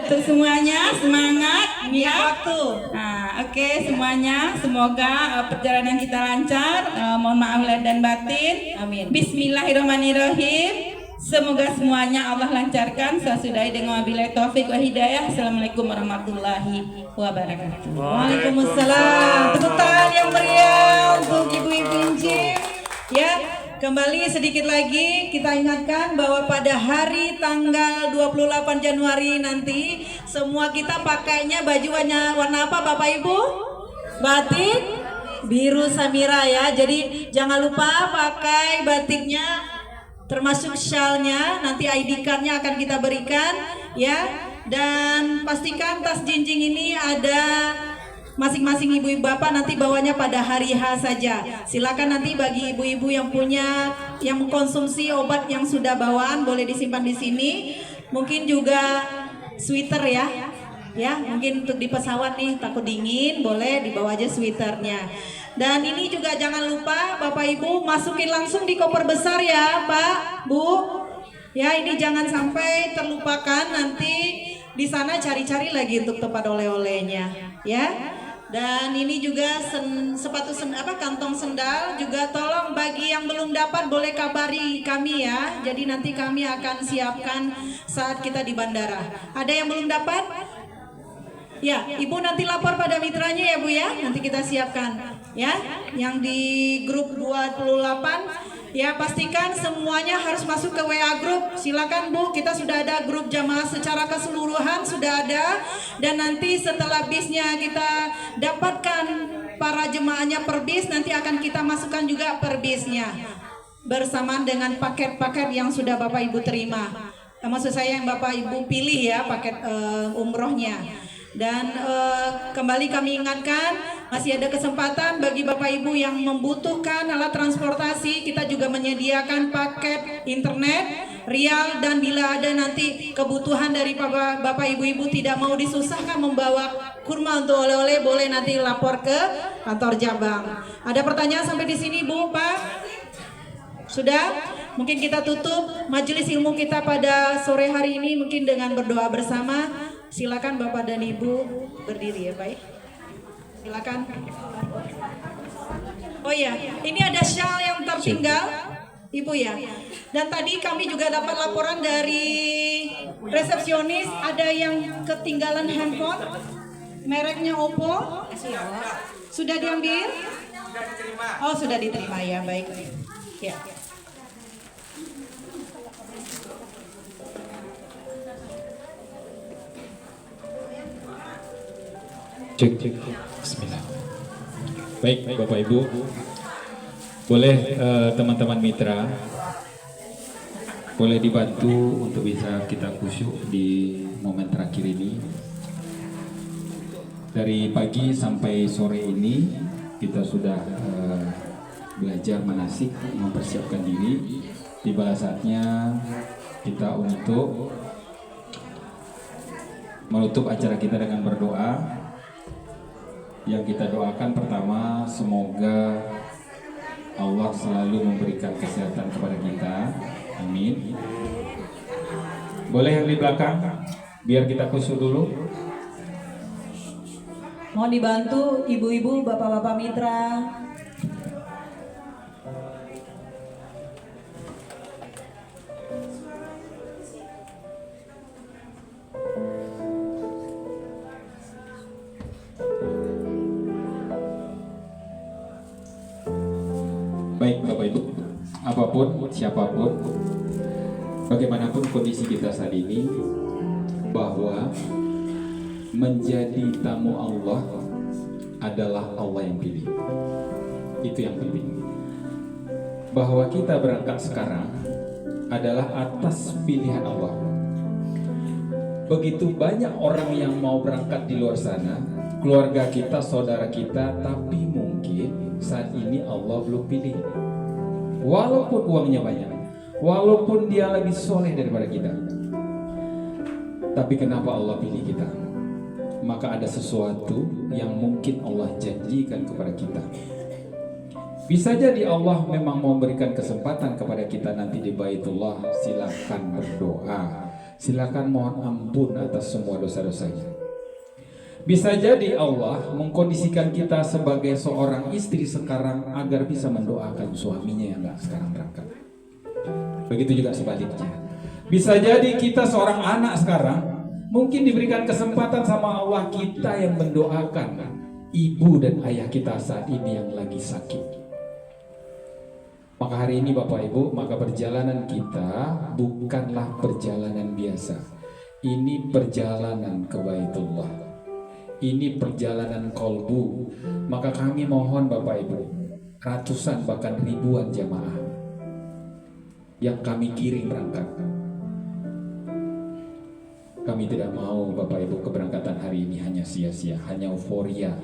Untuk semuanya semangat ya. Waktu. Nah, oke semuanya. Semoga perjalanan kita lancar. Mohon maaf lahir dan batin. Amin. Bismillahirrahmanirrahim. Semoga semuanya Allah lancarkan. Saya sudahi dengan wabillahi taufik wa hidayah. Assalamualaikum warahmatullahi wabarakatuh. Waalaikumsalam. Tepuk tangan yang meriah untuk ibu-ibu Injil. Ya, kembali sedikit lagi kita ingatkan bahwa pada hari tanggal 28 Januari nanti semua kita pakainya baju warna apa Bapak Ibu? Batik biru samira ya. Jadi jangan lupa pakai batiknya, termasuk syalnya, nanti ID card-nya akan kita berikan ya. Dan pastikan tas jinjing ini ada masing-masing ibu-ibu bapak nanti bawanya pada hari H saja. Silakan nanti bagi ibu-ibu yang punya, yang mengkonsumsi obat yang sudah bawaan boleh disimpan di sini. Mungkin juga sweater ya. Ya, mungkin untuk di pesawat nih takut dingin, boleh dibawa aja sweaternya. Dan ini juga jangan lupa Bapak Ibu masukin langsung di koper besar ya Pak, Bu. Ya ini jangan sampai terlupakan, nanti di sana cari-cari lagi untuk tempat oleh-olehnya ya. Dan ini juga kantong sendal juga tolong bagi yang belum dapat boleh kabari kami ya. Jadi nanti kami akan siapkan saat kita di bandara. Ada yang belum dapat? Ya, Ibu nanti lapor pada mitranya ya Bu ya. Nanti kita siapkan ya. Yang di grup 28 ya, pastikan semuanya harus masuk ke WA grup. Silakan Bu, kita sudah ada grup jamaah secara keseluruhan sudah ada. Dan nanti setelah bisnya kita dapatkan para jemaahnya per bis, nanti akan kita masukkan juga per bisnya bersamaan dengan paket-paket yang sudah Bapak Ibu terima. Maksud saya yang Bapak Ibu pilih ya paket umrohnya. Dan kembali kami ingatkan masih ada kesempatan bagi Bapak Ibu yang membutuhkan alat transportasi. Kita juga menyediakan paket internet rial, dan bila ada nanti kebutuhan dari Bapak Ibu-Ibu tidak mau disusahkan membawa kurma untuk oleh-oleh, boleh nanti lapor ke kantor cabang. Ada pertanyaan sampai di sini Bu, Pak? Sudah? Mungkin kita tutup majelis ilmu kita pada sore hari ini mungkin dengan berdoa bersama. Silakan Bapak dan Ibu berdiri ya, baik. Silakan. Oh ya, ini ada shawl yang tertinggal, Ibu ya. Dan tadi kami juga dapat laporan dari resepsionis ada yang ketinggalan handphone, mereknya Oppo. Sudah diambil? Sudah diterima. Oh sudah diterima ya, baik. Ya. Cek. Bismillah. Baik, Bapak Ibu. Boleh teman-teman mitra boleh dibantu untuk bisa kita khusyuk di momen terakhir ini. Dari pagi sampai sore ini kita sudah belajar manasik, mempersiapkan diri. Tiba saatnya kita untuk menutup acara kita dengan berdoa. Yang kita doakan pertama, semoga Allah selalu memberikan kesehatan kepada kita. Amin. Boleh yang di belakang, biar kita khusyuk dulu. Mohon dibantu ibu-ibu, bapak-bapak mitra. Baik Bapak Ibu, apapun, siapapun, bagaimanapun kondisi kita saat ini, bahwa menjadi tamu Allah adalah Allah yang pilih. Itu yang penting. Bahwa kita berangkat sekarang adalah atas pilihan Allah. Begitu banyak orang yang mau berangkat di luar sana, keluarga kita, saudara kita, tapi mungkin saat ini Allah belum pilih. Walaupun uangnya banyak, walaupun dia lebih soleh daripada kita, tapi kenapa Allah pilih kita? Maka ada sesuatu yang mungkin Allah janjikan kepada kita. Bisa jadi Allah memang mau memberikan kesempatan kepada kita nanti di Baitullah. Silakan berdoa, silakan mohon ampun atas semua dosa-dosanya. Bisa jadi Allah mengkondisikan kita sebagai seorang istri sekarang agar bisa mendoakan suaminya yang gak sekarang berangkat. Begitu juga sebaliknya. Bisa jadi kita seorang anak sekarang mungkin diberikan kesempatan sama Allah, kita yang mendoakan ibu dan ayah kita saat ini yang lagi sakit. Maka hari ini Bapak Ibu, maka perjalanan kita bukanlah perjalanan biasa. Ini perjalanan ke Baitullah. Ini perjalanan kolbu. Maka kami mohon Bapak Ibu, ratusan bahkan ribuan jamaah yang kami kirim berangkat. Kami tidak mau Bapak Ibu keberangkatan hari ini hanya sia-sia, hanya euforia,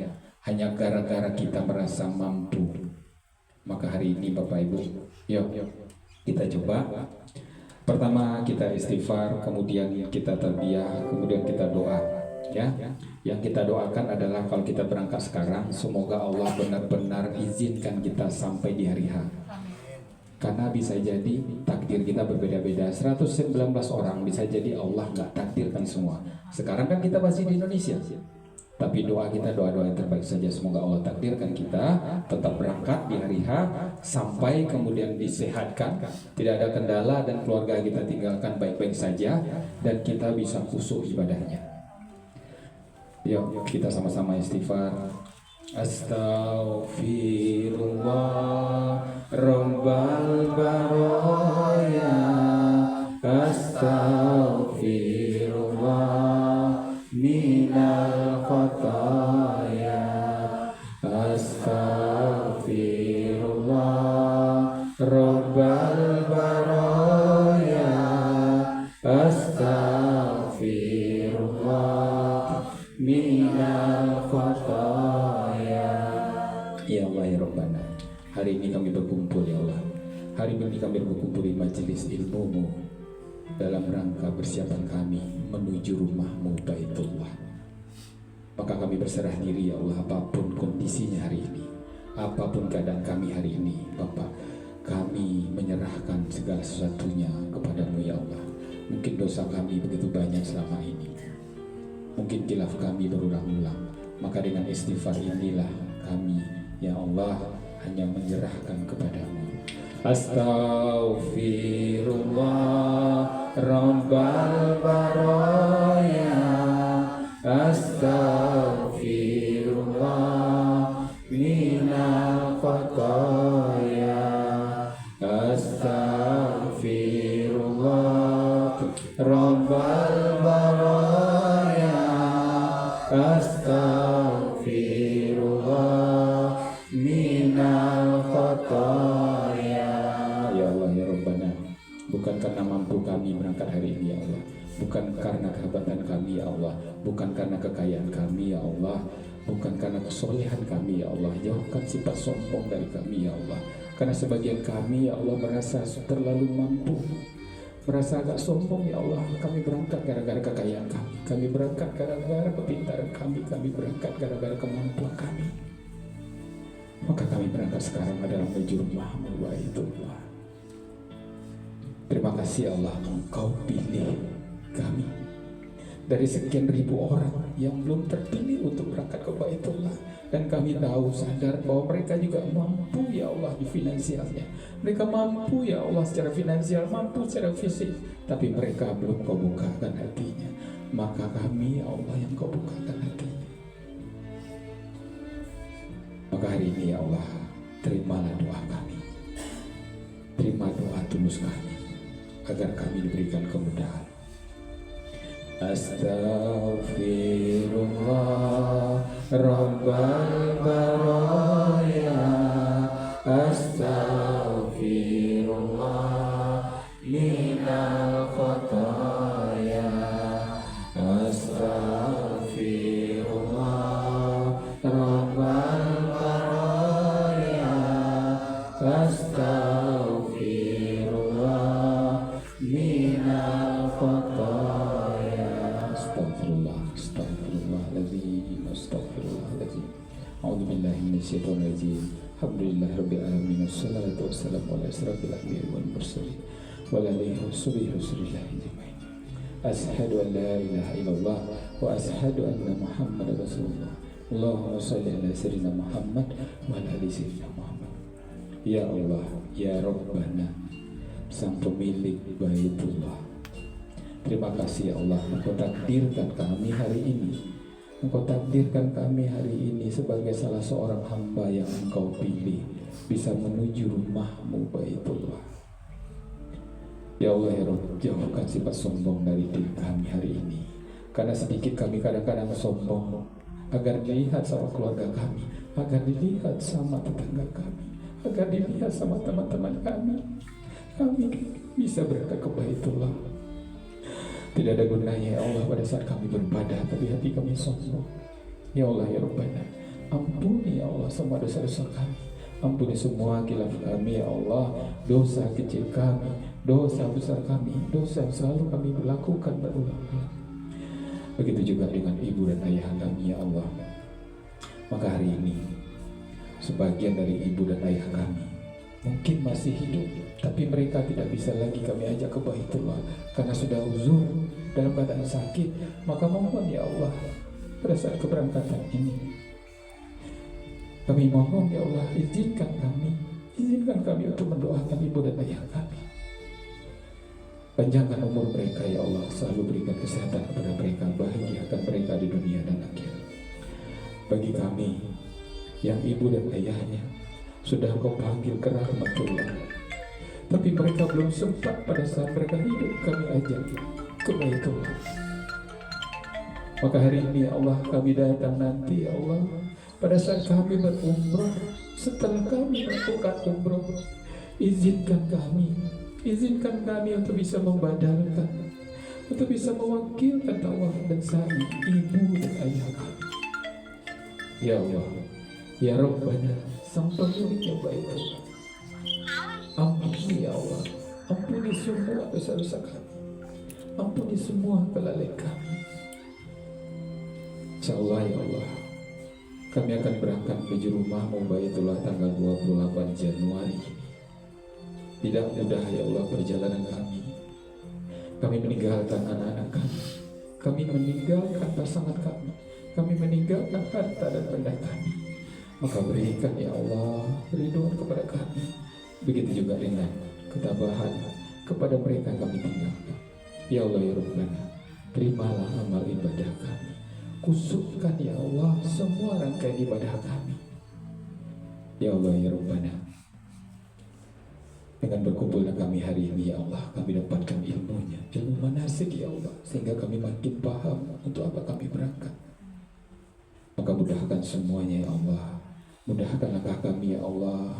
hanya gara-gara kita merasa mampu. Maka hari ini Bapak Ibu, yuk kita coba. Pertama kita istighfar, kemudian kita tarbiyah, kemudian kita doa. Ya, yang kita doakan adalah kalau kita berangkat sekarang, semoga Allah benar-benar izinkan kita sampai di hari H. Karena bisa jadi takdir kita berbeda-beda. 119 orang bisa jadi Allah nggak takdirkan semua. Sekarang kan kita masih di Indonesia, tapi doa kita doa-doa yang terbaik saja. Semoga Allah takdirkan kita tetap berangkat di hari H sampai kemudian disehatkan, tidak ada kendala dan keluarga kita tinggalkan baik-baik saja dan kita bisa khusyuk ibadahnya. Yuk kita sama-sama istighfar. Astaghfirullah Rabbal baraya, astaghfirullah minal khataya, astaghfirullah Rabbal baraya, astaghfirullah minal khataya. Ya Allah ya Rabbana, hari ini kami berkumpul ya Allah. Hari ini kami berkumpul di majelis ilmu-Mu dalam rangka persiapan kami menuju rumah-Mu Baitullah. Maka kami berserah diri ya Allah, apapun kondisinya hari ini, apapun keadaan kami hari ini, Bapak, kami menyerahkan segala sesuatunya kepadamu ya Allah. Mungkin dosa kami begitu banyak selama ini, mungkin khilaf kami berulang-ulang, maka dengan istighfar inilah kami ya Allah hanya menyerahkan kepadamu. Astaghfirullah Rabbal baraya, astaghfirullah minal khataya, astaghfirullah Rabbal baraya, astaghfirullah semampu kami berangkat hari ini ya Allah. Bukan karena kehebatan kami ya Allah, bukan karena kekayaan kami ya Allah, bukan karena kesolehan kami ya Allah. Jauhkan sifat sombong dari kami ya Allah. Karena sebagian kami ya Allah merasa terlalu mampu, merasa agak sombong ya Allah. Kami berangkat gara-gara kekayaan kami, kami berangkat gara-gara kepintaran kami berangkat gara-gara kemampuan kami. Maka kami berangkat sekarang adalah menuju rumah-Mu Baitullah. Terima kasih Allah, Engkau pilih kami dari sekian ribu orang yang belum terpilih untuk berangkat ke Baitullah. Dan kami tahu, sadar bahwa mereka juga mampu ya Allah di finansialnya. Mereka mampu ya Allah secara finansial, mampu secara fisik, tapi mereka belum Kau bukakan hatinya. Maka kami ya Allah yang Kau bukakan hatinya. Maka hari ini ya Allah, terimalah doa kami, terima doa tulus kami, agar kami diberikan kemudahan. Astaghfirullah Rabbal baraya, Astaghfirullah minal khataya, Astaghfirullah Rabbal baraya, Astaghfirullah minal khataya. Astagfirullahaladzim, astagfirullahaladzim. A'udzubillahi minasyaitonirrajim. Alhamdulillahirabbil alamin. Wassalatu wassalamu ala asyrafil anbiya'i wal mursalin wa ala alihi washabihi ajmain. Asyhadu an la ilaha illallah wa asyhadu anna Muhammadar Rasulullah. Allahumma shalli ala sayyidina Muhammad wa ala ali sayyidina Muhammad. Ya Allah, ya Rabbana, sang pemilik Baitullah, terima kasih ya Allah, Engkau takdirkan kami hari ini. Engkau takdirkan kami hari ini sebagai salah seorang hamba yang Engkau pilih bisa menuju rumah-Mu Baitullah. Ya Allah ya Rabb, jauhkan sifat sombong dari diri kami hari ini. Karena sedikit kami kadang-kadang sombong, agar dilihat sama keluarga kami, agar dilihat sama tetangga kami, agar dilihat sama teman-teman kami. Kami bisa berangkat ke Baitullah. Tidak ada gunanya ya Allah pada saat kami beribadah tapi hati kami sombong. Ya Allah ya Rabbana, ampuni ya Allah semua dosa-dosa kami, ampuni semua khilaf kami ya Allah, dosa kecil kami, dosa besar kami, dosa yang selalu kami lakukan berulang-ulang. Begitu juga dengan ibu dan ayah kami ya Allah. Maka hari ini sebagian dari ibu dan ayah kami mungkin masih hidup, tapi mereka tidak bisa lagi kami ajak ke Baitullah karena sudah uzur dalam keadaan sakit. Maka mohon ya Allah, pada saat keberangkatan ini kami mohon ya Allah, izinkan kami untuk mendoakan ibu dan ayah kami. Panjangkan umur mereka ya Allah, selalu berikan kesehatan kepada mereka, bahagiakan mereka di dunia dan akhirat. Bagi kami yang ibu dan ayahnya sudah Kau panggil ke rahmatullah, tapi mereka belum sempat pada saat mereka hidup kami ajak ke Baitullah. Maka hari ini ya Allah, kami datang nanti ya Allah, pada saat kami berumrah, setelah kami melakukan umrah, izinkan kami untuk bisa membadalkan, untuk bisa mewakilkan tawaf dan sa'i ibu dan ayah kami. Ya Allah, ya Rabbana, sang pemiliknya Baitullah, ampuni ya Allah, ampuni semua dosa-dosa kami, ampuni semua kelalaian kami. InsyaAllah ya Allah, kami akan berangkat menuju rumah-Mu Baitullah tanggal 28 Januari ini. Tidak mudah ya Allah perjalanan kami. Kami meninggalkan anak-anak kami meninggalkan pasangan kami meninggalkan harta dan benda kami. Maka berikan ya Allah ridho kepada kami. Begitu juga dengan ketabahan kepada mereka yang kami tinggalkan. Ya Allah ya Rabbana, terimalah amal ibadah kami, kusupkan ya Allah semua rangkaian ibadah kami. Ya Allah ya Rabbana, dengan berkumpulnya kami hari ini ya Allah, kami dapatkan ilmunya, ilmu manasik ya Allah, sehingga kami makin paham untuk apa kami berangkat. Maka mudahkan semuanya ya Allah, mudahkan langkah kami ya Allah,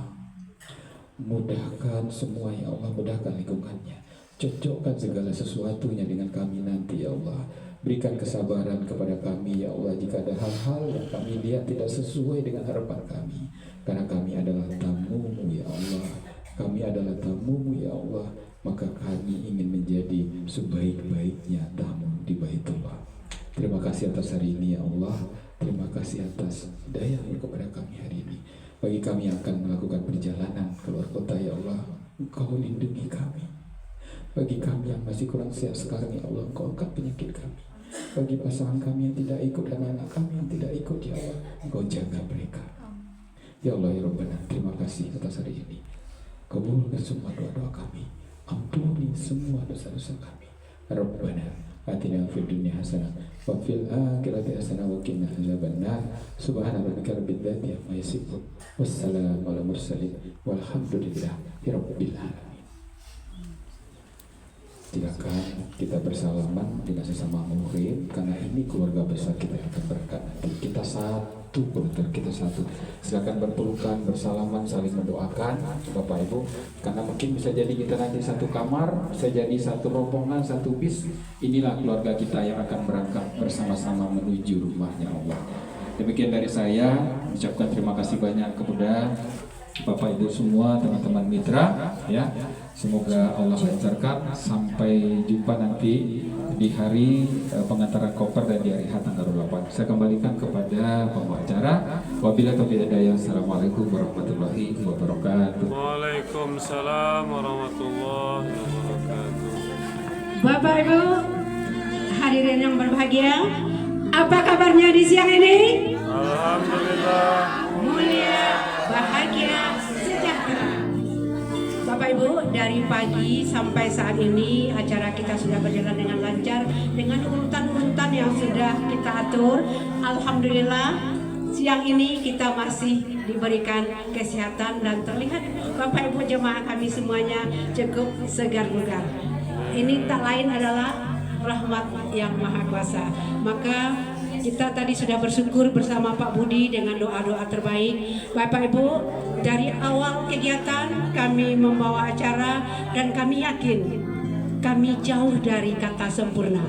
mudahkan semua ya Allah, mudahkan lingkungannya, Cocokkan segala sesuatunya dengan kami nanti ya Allah. Berikan kesabaran kepada kami ya Allah jika ada hal-hal yang kami lihat tidak sesuai dengan harapan kami. Karena kami adalah tamu-Mu ya Allah. Kami adalah tamu-Mu ya Allah. Maka kami ingin menjadi sebaik-baiknya tamu di Baitullah. Terima kasih atas hari ini ya Allah. Terima kasih atas daya-Mu kepada kami hari ini. Bagi kami yang akan melakukan perjalanan keluar kota ya Allah, Engkau lindungi kami. Bagi kami yang masih kurang sehat sekarang ya Allah, Engkau angkat penyakit kami. Bagi pasangan kami yang tidak ikut dan anak kami yang tidak ikut ya Allah, Engkau jaga mereka. Ya Allah ya Rabbana, terima kasih atas hari ini. Kabulkan semua doa-doa kami. Ampuni semua dosa-dosa kami. Rabbana atina fid dunya hasanah wa fil akhirati hasanah wa qina adzabannar. Subhana rabbika rabbil izzati amma yasifun. Wassalamu ala mursalin walhamdulillahi rabbil alamin. Silakan kita bersalaman dengan sesama muhrim karena ini keluarga besar kita yang akan berangkat nanti. Kita satu keluarga, kita satu. Silakan berpelukan, bersalaman, saling mendoakan Bapak Ibu. Karena mungkin bisa jadi kita nanti satu kamar, bisa jadi satu rombongan, satu bis. Inilah keluarga kita yang akan berangkat bersama-sama menuju rumahnya Allah. Demikian dari saya, ucapkan terima kasih banyak kepada Bapak Ibu semua, teman-teman mitra ya. Semoga Allah lancarkan. Sampai jumpa nanti di hari pengantaran koper dan di hari H tanggal 8. Saya kembalikan kepada pembawa acara. Wabillahi taufiq wal hidayah. Assalamualaikum warahmatullahi wabarakatuh. Waalaikumsalam warahmatullahi wabarakatuh. Bapak Ibu, hadirin yang berbahagia, apa kabarnya di siang ini? Alhamdulillah. Mulia, bahagia, sejahtera. Bapak Ibu, dari pagi sampai saat ini acara kita sudah berjalan dengan lancar dengan urutan-urutan yang sudah kita atur. Alhamdulillah, siang ini kita masih diberikan kesehatan dan terlihat Bapak Ibu jemaah kami semuanya cukup segar bugar. Ini tak lain adalah rahmat yang maha kuasa. Maka kita tadi sudah bersyukur bersama Pak Budi dengan doa-doa terbaik. Bapak Ibu, dari awal kegiatan kami membawa acara dan kami yakin kami jauh dari kata sempurna.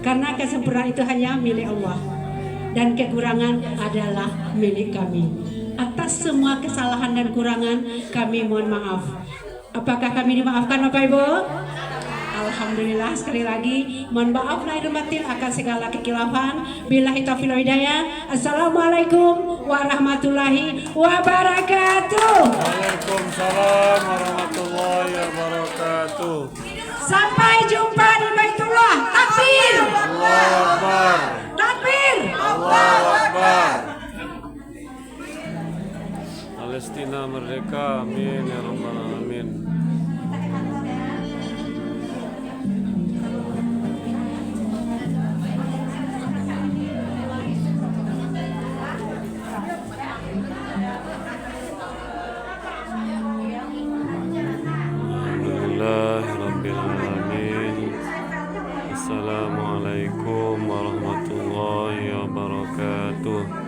Karena kesempurnaan itu hanya milik Allah dan kekurangan adalah milik kami. Atas semua kesalahan dan kurangan kami mohon maaf. Apakah kami dimaafkan Bapak Ibu? Alhamdulillah, sekali lagi mohon maaf lahir batin akan segala kekilafan. Billahi taufiq wal hidayah. Assalamualaikum warahmatullahi wabarakatuh. Waalaikumsalam warahmatullahi wabarakatuh. Sampai jumpa di Baitullah. Takbir. Allahu Akbar. Takbir. Allahu Akbar. Palestina merdeka, amin ya rabbal alamin. Assalamualaikum warahmatullahi wabarakatuh.